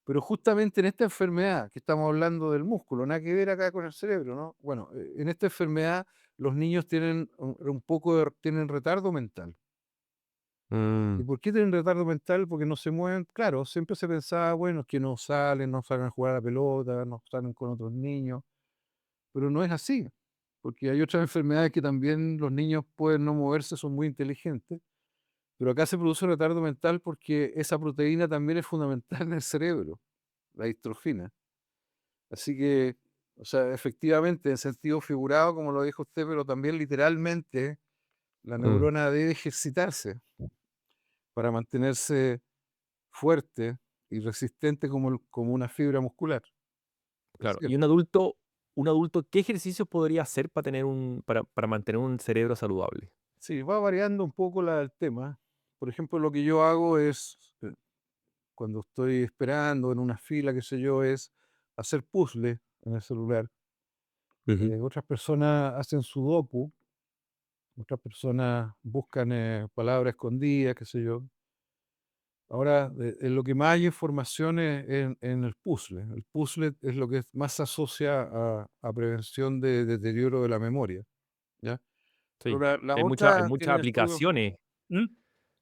Pero justamente en esta enfermedad que estamos hablando del músculo, nada que ver acá con el cerebro, ¿no? Bueno, en esta enfermedad los niños tienen un poco tienen retardo mental. ¿Y mm, por qué tienen retardo mental? Porque no se mueven. Claro, siempre se pensaba, bueno, es que no salen a jugar a la pelota, no salen con otros niños, pero no es así, porque hay otras enfermedades que también los niños pueden no moverse, son muy inteligentes, pero acá se produce retardo mental porque esa proteína también es fundamental en el cerebro, la distrofina. Así que, o sea, efectivamente, en sentido figurado, como lo dijo usted, pero también literalmente, la mm. neurona debe ejercitarse para mantenerse fuerte y resistente como, como una fibra muscular. Es Claro. Y cierto. un adulto, ¿qué ejercicios podría hacer para tener para mantener un cerebro saludable? Sí, va variando un poco el tema. Por ejemplo, lo que yo hago es, cuando estoy esperando en una fila, qué sé yo, es hacer puzzle en el celular. Ujú. Otras personas hacen sudoku, otras personas buscan palabras escondidas, qué sé yo. Ahora, en lo que más hay información es en el puzzle. El puzzle es lo que más se asocia a prevención de deterioro de la memoria, ¿ya? Pero Sí. las Hay otras muchas tienen estudios. aplicaciones. ¿Mm?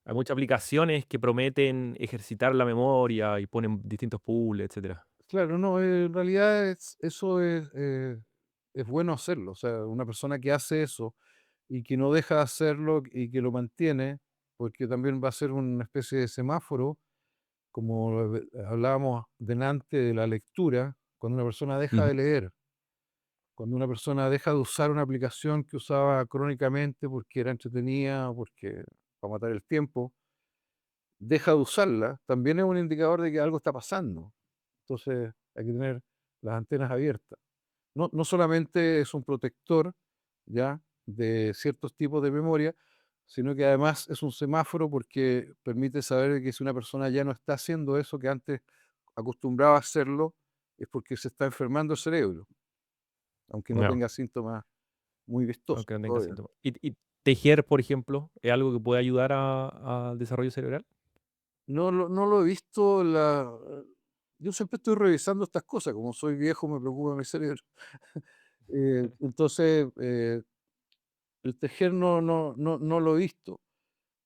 Hay muchas aplicaciones que prometen ejercitar la memoria y ponen distintos puzzles, etcétera. Claro, no, en realidad eso es bueno hacerlo. O sea, una persona que hace eso y que no deja de hacerlo y que lo mantiene, porque también va a ser una especie de semáforo, como hablábamos delante de la lectura, cuando una persona deja Ujú. de leer, cuando una persona deja de usar una aplicación que usaba crónicamente porque era entretenida, porque para matar el tiempo, deja de usarla, también es un indicador de que algo está pasando. Entonces hay que tener las antenas abiertas. No solamente es un protector, ¿ya?, de ciertos tipos de memoria, sino que además es un semáforo porque permite saber que si una persona ya no está haciendo eso que antes acostumbraba a hacerlo, es porque se está enfermando el cerebro, aunque no No, tenga síntomas muy vistosos aunque no tenga todavía. síntomas. ¿Y tejer, por ejemplo, es algo que puede ayudar al desarrollo cerebral? No lo he visto. Yo siempre estoy revisando estas cosas, como soy viejo me preocupa mi cerebro. Entonces, el tejer no lo he visto,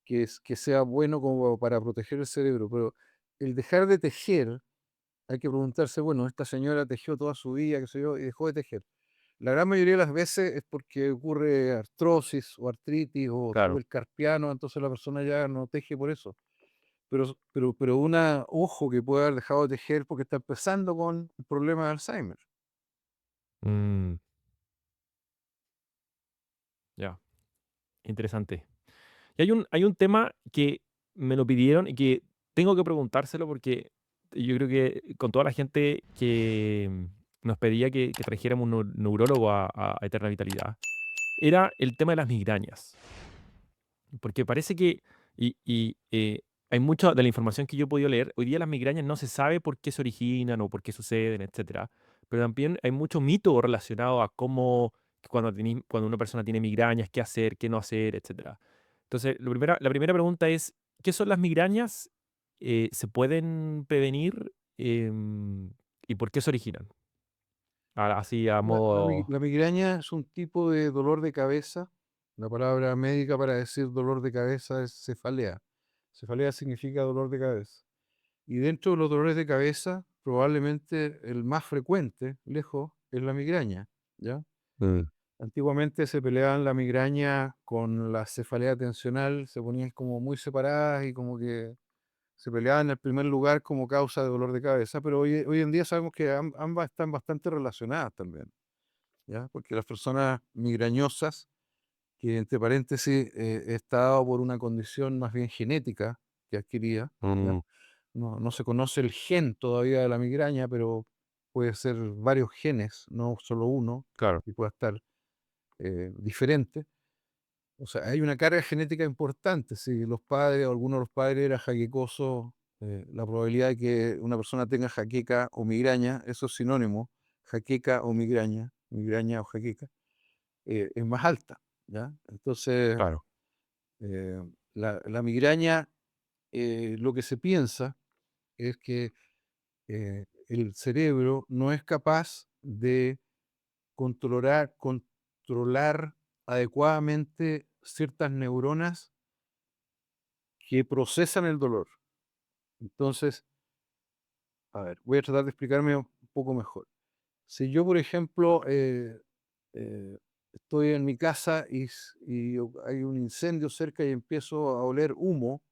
que sea bueno como para proteger el cerebro, pero el dejar de tejer, hay que preguntarse, bueno, esta señora tejió toda su vida, qué sé yo, y dejó de tejer. La gran mayoría de las veces es porque ocurre artrosis o artritis o tuvo Claro. el carpiano, entonces la persona ya no teje por eso. Pero una ojo que puede haber dejado de tejer porque está empezando con el problema de Alzheimer. Mm, ya, interesante. Y hay un tema que me lo pidieron y que tengo que preguntárselo porque yo creo que con toda la gente que nos pedía que trajéramos un neurólogo a Eterna Vitalidad, era el tema de las migrañas. Porque parece que, hay mucha de la información que yo he podido leer, hoy día las migrañas no se sabe por qué se originan o por qué suceden, etcétera. Pero también hay mucho mito relacionado a cómo, cuando una persona tiene migrañas, qué hacer, qué no hacer, etcétera. Entonces, la primera pregunta es, ¿qué son las migrañas? ¿Se pueden prevenir? ¿Y por qué se originan? Así a modo... La migraña es un tipo de dolor de cabeza. La palabra médica para decir dolor de cabeza es cefalea. Cefalea significa dolor de cabeza. Y dentro de los dolores de cabeza, probablemente el más frecuente, lejos, es la migraña, ¿ya? Mm, Antiguamente se peleaban la migraña con la cefalea tensional, se ponían como muy separadas y como que se peleaban en el primer lugar como causa de dolor de cabeza, pero hoy en día sabemos que ambas están bastante relacionadas también, ¿ya? Porque las personas migrañosas, que entre paréntesis está dado por una condición más bien genética que adquiría, ¿ya? mm, No se conoce el gen todavía de la migraña, pero puede ser varios genes, no solo uno, claro. y puede estar diferente. O sea, hay una carga genética importante. Si los padres o alguno de los padres era jaquecoso, la probabilidad de que una persona tenga jaqueca o migraña, eso es sinónimo, jaqueca o migraña o jaqueca, es más alta. ¿ya? Entonces, Claro. eh, la migraña, lo que se piensa es que el cerebro no es capaz de controlar adecuadamente ciertas neuronas que procesan el dolor. Entonces, a ver, voy a tratar de explicarme un poco mejor. Si yo, por ejemplo, estoy en mi casa hay un incendio cerca y empiezo a oler humo,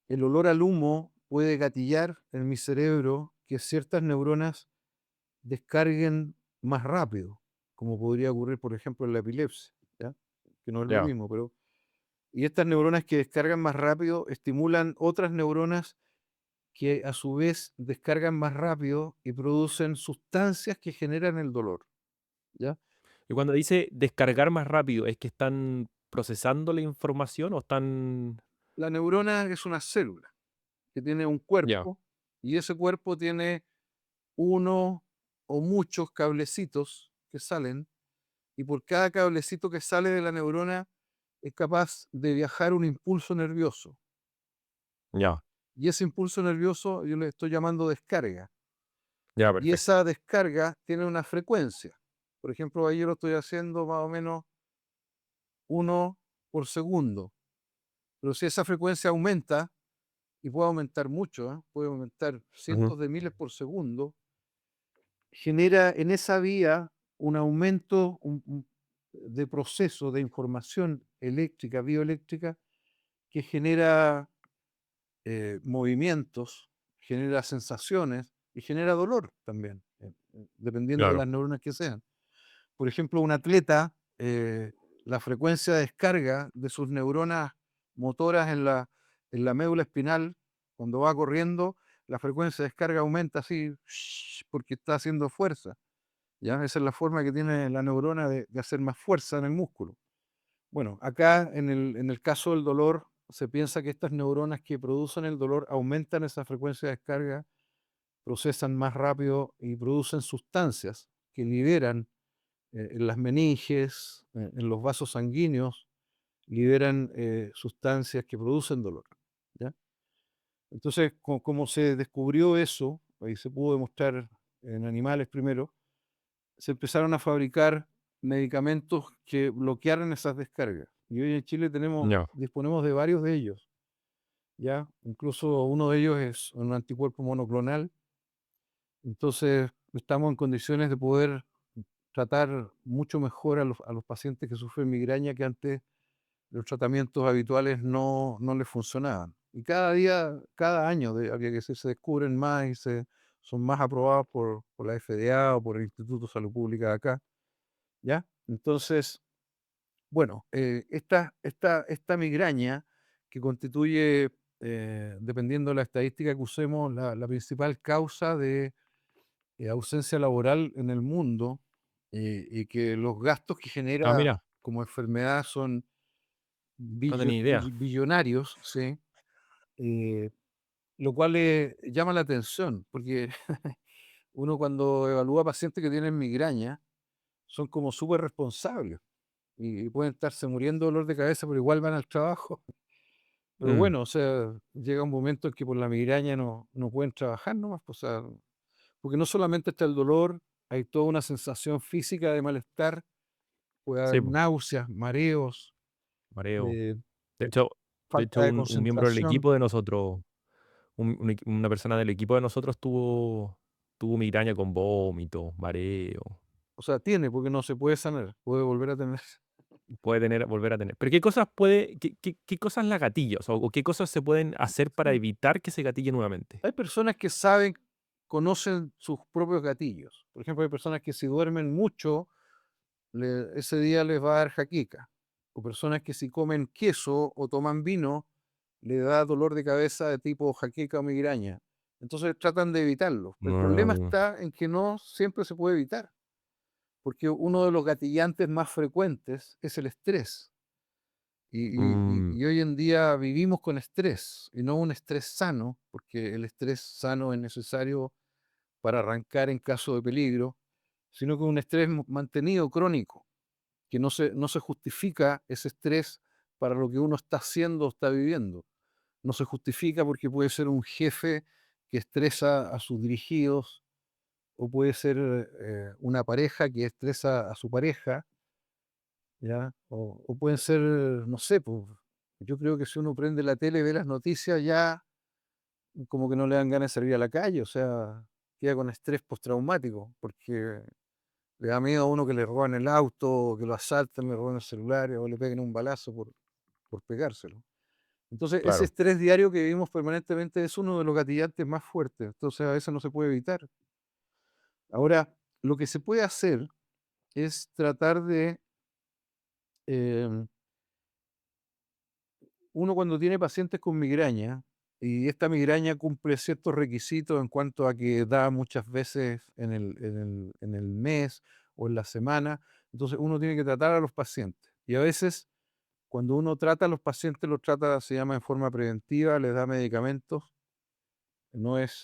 el olor al humo puede gatillar en mi cerebro que ciertas neuronas descarguen más rápido, como podría ocurrir, por ejemplo, en la epilepsia, ¿ya? Que no es lo Ya. mismo, pero y estas neuronas que descargan más rápido estimulan otras neuronas que a su vez descargan más rápido y producen sustancias que generan el dolor, ¿ya? Y cuando dice descargar más rápido, ¿es que están procesando la información o están? La neurona es una célula que tiene un Ya. cuerpo y ese cuerpo tiene uno o muchos cablecitos que salen y por cada cablecito que sale de la neurona es capaz de viajar un impulso nervioso. Ya. Y ese impulso nervioso yo le estoy llamando descarga. Ya, Y perfecto. esa descarga tiene una frecuencia. Por ejemplo, ahí yo lo estoy haciendo más o menos 1 por segundo. Pero si esa frecuencia aumenta, y puede aumentar mucho, puede aumentar Ujú. cientos de miles por segundo, genera en esa vía un aumento de proceso de información eléctrica, bioeléctrica, que genera movimientos, genera sensaciones y genera dolor también, dependiendo de Claro. las neuronas que sean. Por ejemplo, un atleta, la frecuencia de descarga de sus neuronas motoras en la médula espinal, cuando va corriendo, la frecuencia de descarga aumenta así, porque está haciendo fuerza. ¿Ya? Esa es la forma que tiene la neurona de hacer más fuerza en el músculo. Bueno, acá en el caso del dolor, se piensa que estas neuronas que producen el dolor aumentan esa frecuencia de descarga, procesan más rápido y producen sustancias que liberan en las meninges, en los vasos sanguíneos, liberan sustancias que producen dolor. ¿Ya? Entonces, como se descubrió eso, y se pudo demostrar en animales primero, se empezaron a fabricar medicamentos que bloquearan esas descargas. Y hoy en Chile Ya. disponemos de varios de ellos, ¿ya? Incluso uno de ellos es un anticuerpo monoclonal. Entonces, estamos en condiciones de poder tratar mucho mejor a los pacientes que sufren migraña que antes los tratamientos habituales no les funcionaban. Y cada día, cada año, había que se descubren más y son más aprobados por la FDA o por el Instituto de Salud Pública de acá, ¿ya? Entonces, bueno, esta migraña que constituye, dependiendo de la estadística que usemos, la principal causa de ausencia laboral en el mundo, y que los gastos que Ah, genera mira, como enfermedad son no tenía idea. billonarios, ¿sí? Eh, lo cual llama la atención, porque uno cuando evalúa pacientes que tienen migraña, son como súper responsables y pueden estarse muriendo de dolor de cabeza, pero igual van al trabajo. Pero Mm, bueno, o sea, llega un momento en que por la migraña no pueden trabajar nomás, pues, o sea, porque no solamente está el dolor, hay toda una sensación física de malestar, puede haber sí, po, náuseas, mareos, mareo. eh, De hecho, de falta hecho de un miembro del concentración. equipo de nosotros, una persona del equipo de nosotros tuvo migraña con vómito, mareo. O sea, tiene, porque no se puede sanar, puede volver a tener. Puede tener, volver a tener. Pero ¿qué cosas qué cosas la gatilla? O sea, o qué cosas se pueden hacer para Sí. evitar que se gatille nuevamente? Hay personas que saben, conocen sus propios gatillos. Por ejemplo, hay personas que si duermen mucho, ese día les va a dar jaqueca. O personas que si comen queso o toman vino, le da dolor de cabeza de tipo jaqueca o migraña. Entonces tratan de evitarlo. El problema Mm, está en que no siempre se puede evitar, porque uno de los gatillantes más frecuentes es el estrés. mm, Y hoy en día vivimos con estrés, y no un estrés sano, porque el estrés sano es necesario para arrancar en caso de peligro, sino que un estrés mantenido crónico. que no se justifica ese estrés para lo que uno está haciendo o está viviendo. No se justifica porque puede ser un jefe que estresa a sus dirigidos, o puede ser una pareja que estresa a su pareja, ¿ya? O pueden ser, no sé, pues, yo creo que si uno prende la tele y ve las noticias, ya como que no le dan ganas de salir a la calle, o sea, queda con estrés postraumático, porque le da miedo a uno que le roban el auto, o que lo asalten, le roban el celular, o le peguen un balazo por pegárselo. Entonces, ese Claro. estrés diario que vivimos permanentemente es uno de los gatillantes más fuertes, entonces a veces no se puede evitar. Ahora, lo que se puede hacer es tratar de, em, uno cuando tiene pacientes con migraña, y esta migraña cumple ciertos requisitos en cuanto a que da muchas veces en el mes o en la semana, entonces uno tiene que tratar a los pacientes. Y a veces, cuando uno trata a los pacientes, los trata, se llama en forma preventiva, les da medicamentos. No es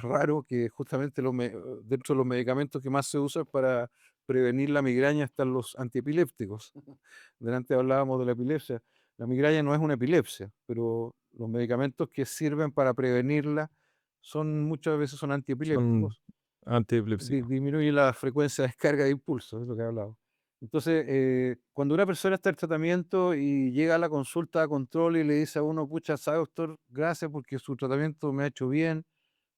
raro que justamente dentro de los medicamentos que más se usan para prevenir la migraña están los antiepilépticos. Delante hablábamos de la epilepsia. La migraña no es una epilepsia, pero los medicamentos que sirven para prevenirla muchas veces son Son antiepilépticos. antiepilépticos. Disminuye la frecuencia de descarga de impulsos, es lo que he hablado. Entonces, cuando una persona está en tratamiento y llega a la consulta a control y le dice a uno, pucha, sabe doctor, gracias porque su tratamiento me ha hecho bien,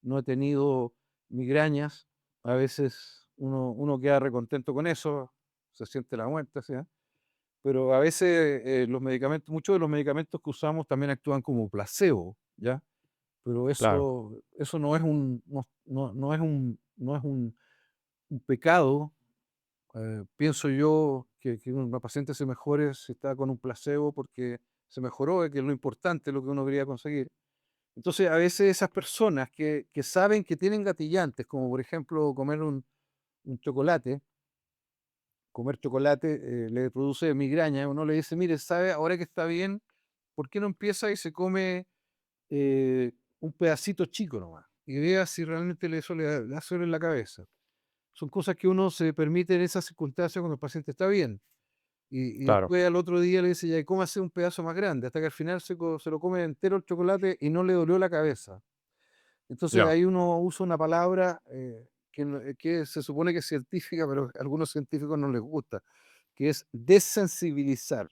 no he tenido migrañas, a veces uno queda recontento con eso, se siente la muerte, ¿sí? Pero a veces muchos de los medicamentos que usamos también actúan como placebo, ¿ya? Pero Claro. eso no es un pecado. Pienso yo que una paciente se mejore si está con un placebo porque se mejoró, que es lo importante, lo que uno quería conseguir. Entonces, a veces esas personas que saben que tienen gatillantes, como por ejemplo un chocolate, comer chocolate le produce migraña, uno le dice, mire, ¿sabe? Ahora que está bien, ¿por qué no empieza y se come un pedacito chico nomás? Y vea si realmente eso le hace en la cabeza. Son cosas que uno se permite en esas circunstancias cuando el paciente está bien. Y Claro. después al otro día le dice, ya, ¿y cómo hacer un pedazo más grande? Hasta que al final se lo come entero el chocolate y no le dolió la cabeza. Entonces Ya. ahí uno usa una palabra que se supone que es científica, pero a algunos científicos no les gusta, que es desensibilizar.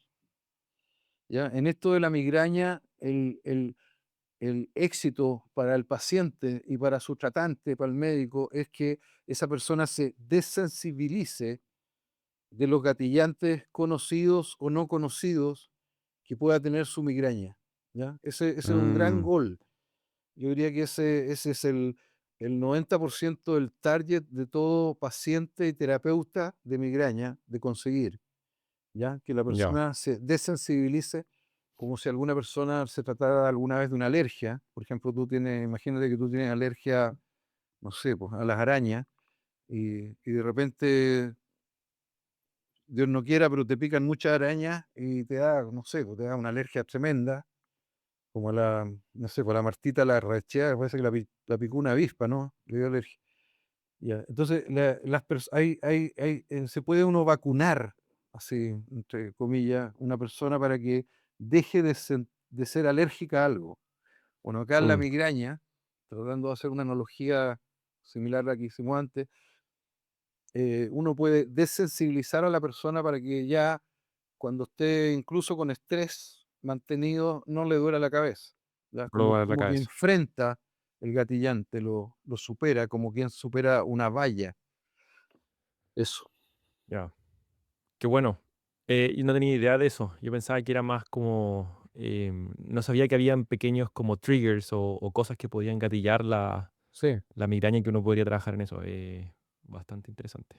¿Ya? En esto de la migraña, el éxito para el paciente y para su tratante, para el médico, es que esa persona se desensibilice de los gatillantes conocidos o no conocidos que pueda tener su migraña, ¿ya? Ese es un gran Mm, gol. Yo diría que ese es el 90% del target de todo paciente y terapeuta de migraña de conseguir, ¿ya? Que la ya. persona se desensibilice, como si alguna persona se tratara alguna vez de una alergia. Por ejemplo, imagínate que tú tienes alergia, no sé, pues, a las arañas, y de repente, Dios no quiera, pero te pican muchas arañas y te da, no sé, pues, te da una alergia tremenda, como no sé, por la martita la rechea, parece que la picó una avispa, ¿no? Le dio alergia. Ya, entonces, se puede uno vacunar, así, entre comillas, una persona para que deje de ser alérgica a algo. Bueno, acá en la Mm, migraña, tratando de hacer una analogía similar a la que hicimos antes, uno puede desensibilizar a la persona para que ya cuando esté incluso con estrés mantenido no le duela la cabeza. ¿Ya? Como, probar la como que cabeza. enfrenta el gatillante, lo supera, como quien supera una valla. Eso. Ya. Qué bueno. Yo no tenía idea de eso. Yo pensaba que era más como, no sabía que habían pequeños como triggers o cosas que podían gatillar Sí. la migraña y que uno podría trabajar en eso. Bastante interesante.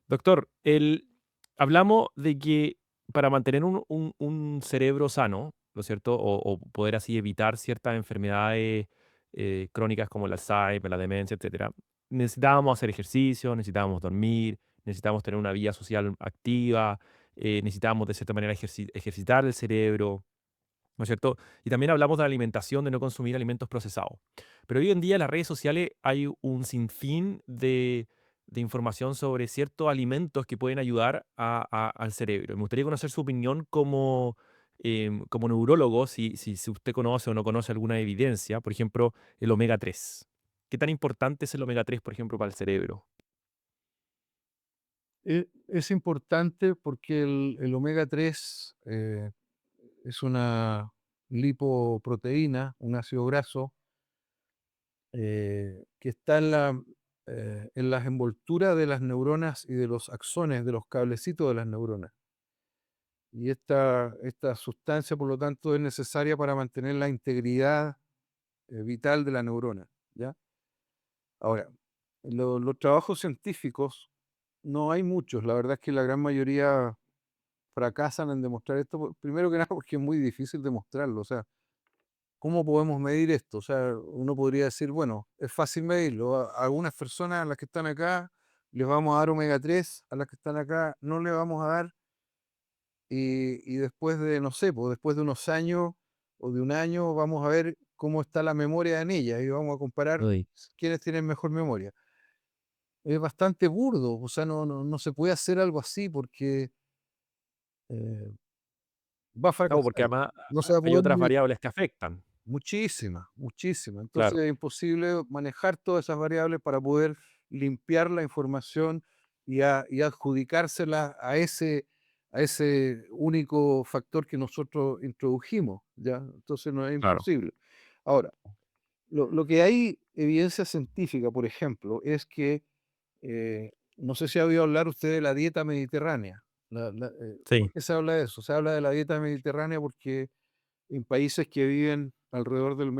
Doctor, hablamos de que para mantener un cerebro sano, ¿no es cierto? O poder así evitar ciertas enfermedades crónicas como el Alzheimer, la demencia, etcétera, necesitábamos hacer ejercicio, necesitábamos dormir, necesitábamos tener una vida social activa, necesitábamos de cierta manera ejercitar el cerebro, ¿no es cierto? Y también hablamos de la alimentación, de no consumir alimentos procesados. Pero hoy en día en las redes sociales hay un sinfín de de información sobre ciertos alimentos que pueden ayudar al cerebro. Me gustaría conocer su opinión como, como neurólogo, si usted conoce o no conoce alguna evidencia, por ejemplo, el omega 3. ¿Qué tan importante es el omega 3, por ejemplo, para el cerebro? Es importante porque el omega 3 es una lipoproteína, un ácido graso, que está en las envolturas de las neuronas y de los axones, de los cablecitos de las neuronas. Y esta sustancia, por lo tanto, es necesaria para mantener la integridad vital de la neurona, ¿ya? Ahora, los trabajos científicos no hay muchos, la verdad es que la gran mayoría fracasan en demostrar esto, primero que nada porque es muy difícil demostrarlo, o sea, ¿cómo podemos medir esto? O sea, uno podría decir, bueno, es fácil medirlo, a algunas personas, a las que están acá, les vamos a dar omega 3, a las que están acá no le vamos a dar, y después de, no sé, pues después de unos años o de un año, vamos a ver cómo está la memoria en ellas y vamos a comparar Uy, quiénes tienen mejor memoria. Es bastante burdo, o sea, no se puede hacer algo así porque eh, va a claro, porque fracasar, además no se va a hay poder otras medir. variables que afectan. Muchísimas, muchísimas. Entonces Claro, es imposible manejar todas esas variables para poder limpiar la información y adjudicársela a ese único factor que nosotros introdujimos, ¿ya? Entonces no es claro. imposible. Ahora, lo que hay evidencia científica, por ejemplo, es que, no sé si ha oído hablar usted de la dieta mediterránea. ¿Por Sí, qué se habla de eso? Se habla de la dieta mediterránea porque en países que viven alrededor del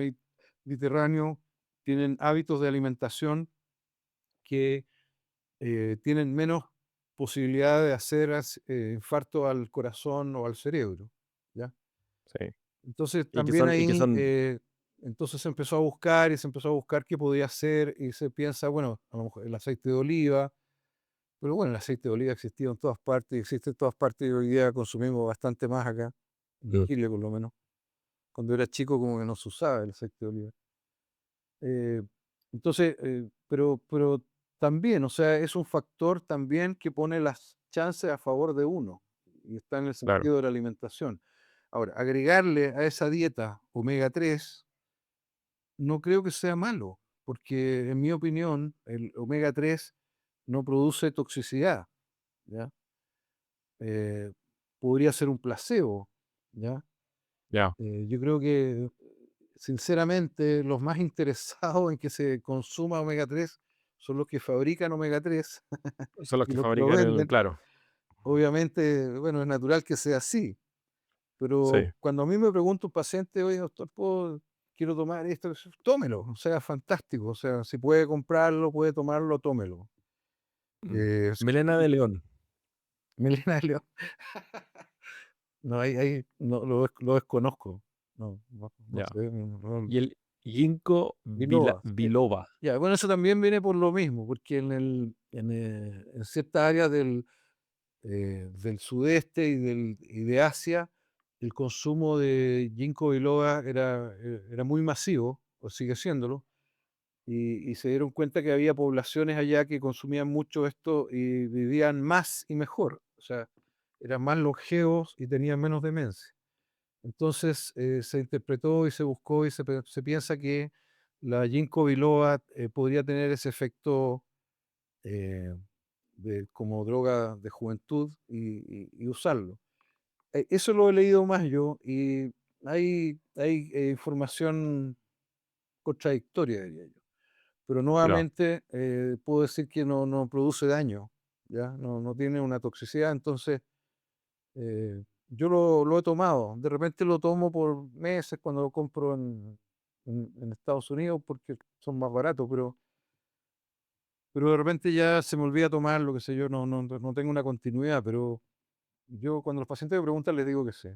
Mediterráneo tienen hábitos de alimentación que tienen menos posibilidad de hacer infarto al corazón o al cerebro, ¿ya? sí. Entonces Y que también son, y que ahí, son, entonces se empezó a buscar y se empezó a buscar qué podía hacer y se piensa, bueno, a lo mejor el aceite de oliva, pero bueno, el aceite de oliva ha existido en todas partes, existe en todas partes y hoy día consumimos bastante más acá, en Mm. Chile por lo menos. Cuando era chico como que no se usaba el aceite de oliva. Eh, entonces, pero también, o sea, es un factor también que pone las chances a favor de uno, y está en el Claro, sentido de la alimentación. Ahora, agregarle a esa dieta omega 3 no creo que sea malo, porque en mi opinión el omega 3 no produce toxicidad, ¿ya? Eh, Podría ser un placebo, ¿ya? ya. Yo creo que, sinceramente, los más interesados en que se consuma omega 3 son los que fabrican omega 3 Son los y que los que lo fabrican el, venden. claro, Obviamente, bueno, es natural que sea así, pero sí. cuando a mí me pregunta un paciente, oye, doctor, quiero tomar esto, tómelo, o sea, fantástico, o sea, si puede comprarlo, puede tomarlo, tómelo. Mm. Sí, Melena de león, Melena de León. No, no, lo desconozco. No ya. sé. Y el ginkgo Biloba. biloba. Ya, bueno, eso también viene por lo mismo, porque en ciertas áreas del sudeste y de Asia, el consumo de ginkgo biloba era muy masivo, o sigue siéndolo, y se dieron cuenta que había poblaciones allá que consumían mucho esto y vivían más y mejor, o sea, eran más longevos y tenían menos demencia. Entonces se interpretó y se buscó y se piensa que la ginkgo biloba podría tener ese efecto eh, como droga de juventud y usarlo. Eso lo he leído más yo y hay información contradictoria, diría yo. Pero Ya, nuevamente puedo decir que no produce daño, ¿ya? No tiene una toxicidad, entonces yo lo he tomado. De repente lo tomo por meses cuando lo compro en Estados Unidos porque son más baratos, pero de repente ya se me olvida tomar lo que sé yo, no tengo una continuidad, pero yo cuando los pacientes me preguntan les digo que sí,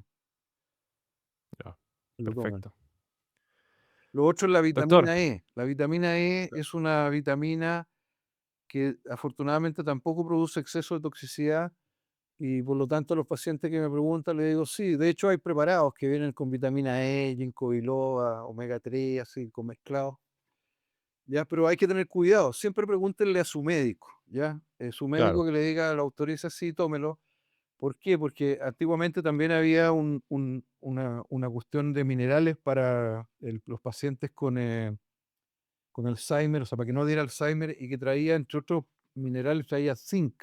ya. que lo toman. Perfecto. Lo otro es la Doctor, vitamina E. La vitamina E es una vitamina que afortunadamente tampoco produce exceso de toxicidad y por lo tanto a los pacientes que me preguntan les digo sí, de hecho hay preparados que vienen con vitamina E, ginkgo biloba, omega 3, así con mezclados. ¿ya? Pero hay que tener cuidado. Siempre pregúntenle a su médico, ¿ya? Su Claro, médico que le diga, lo autoriza, sí, tómelo. ¿Por qué? Porque antiguamente también había una cuestión de minerales para los pacientes con Alzheimer, o sea, para que no diera Alzheimer y que traía, entre otros minerales, traía zinc,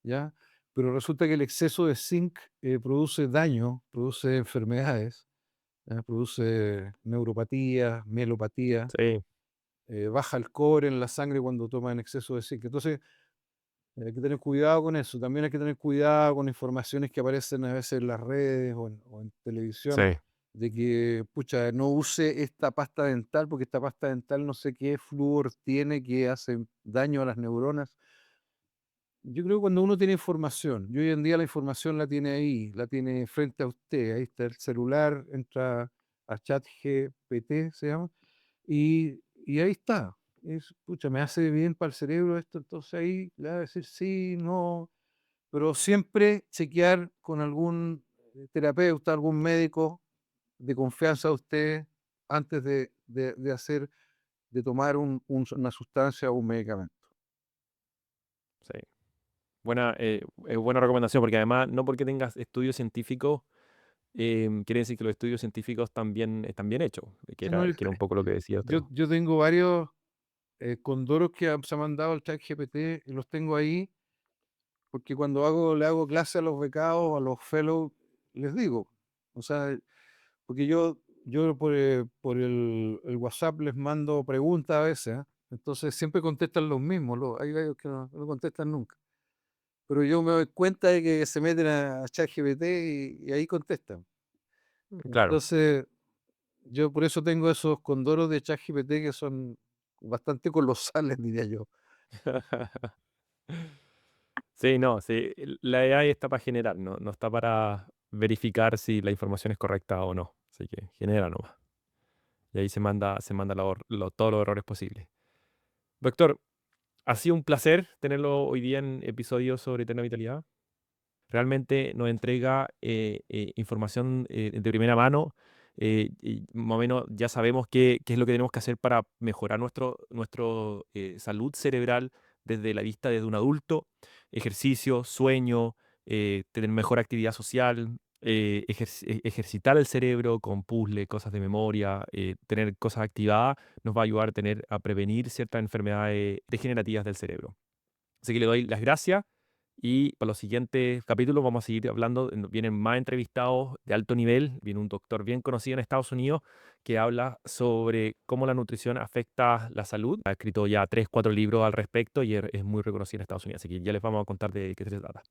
¿ya? Pero resulta que el exceso de zinc produce daño, produce enfermedades, ¿ya? Produce neuropatía, mielopatía, sí, baja el cobre en la sangre cuando toman exceso de zinc. Entonces, hay que tener cuidado con eso. También hay que tener cuidado con informaciones que aparecen a veces en las redes o en televisión, sí. de que, pucha, no use esta pasta dental porque esta pasta dental no sé qué flúor tiene que hace daño a las neuronas. Yo creo que cuando uno tiene información, y hoy en día la información la tiene ahí, la tiene frente a usted, ahí está el celular, entra a ChatGPT, se llama, y ahí está. Pucha, me hace bien para el cerebro esto, entonces ahí le va a decir sí, no, pero siempre chequear con algún terapeuta, algún médico de confianza de usted antes de tomar una sustancia o un medicamento. Sí. Buena recomendación, porque además, no porque tengas estudios científicos, quiere decir que los estudios científicos también están bien hechos, Sí, no, que era un poco lo que decía usted. yo tengo varios condoros que se han mandado al ChatGPT y los tengo ahí porque cuando le hago clase a los becados, a los fellows, les digo, o sea, porque yo por el WhatsApp les mando preguntas a veces, ¿ah? Entonces siempre contestan los mismos, hay gallos que no contestan nunca. Pero yo me doy cuenta de que se meten a ChatGPT y ahí contestan. Claro. Entonces, yo por eso tengo esos condoros de ChatGPT que son bastante colosales, diría yo. Sí, no, sí, la AI está para generar, no está para verificar si la información es correcta o no. Así que genera nomás. Y ahí se manda todos los errores posibles. Doctor, ha sido un placer tenerlo hoy día en episodios sobre Eterna Vitalidad. Realmente nos entrega información de primera mano. Y más o menos ya sabemos qué es lo que tenemos que hacer para mejorar nuestro salud cerebral desde la vista desde un adulto. Ejercicio, sueño, tener mejor actividad social, ejercitar el cerebro con puzzles, cosas de memoria, tener cosas activadas, nos va a ayudar a prevenir ciertas enfermedades degenerativas del cerebro. Así que le doy las gracias y para los siguientes capítulos vamos a seguir hablando, vienen más entrevistados de alto nivel, viene un doctor bien conocido en Estados Unidos que habla sobre cómo la nutrición afecta la salud. Ha escrito ya 3, 4 libros al respecto y es muy reconocido en Estados Unidos, así que ya les vamos a contar de qué se trata.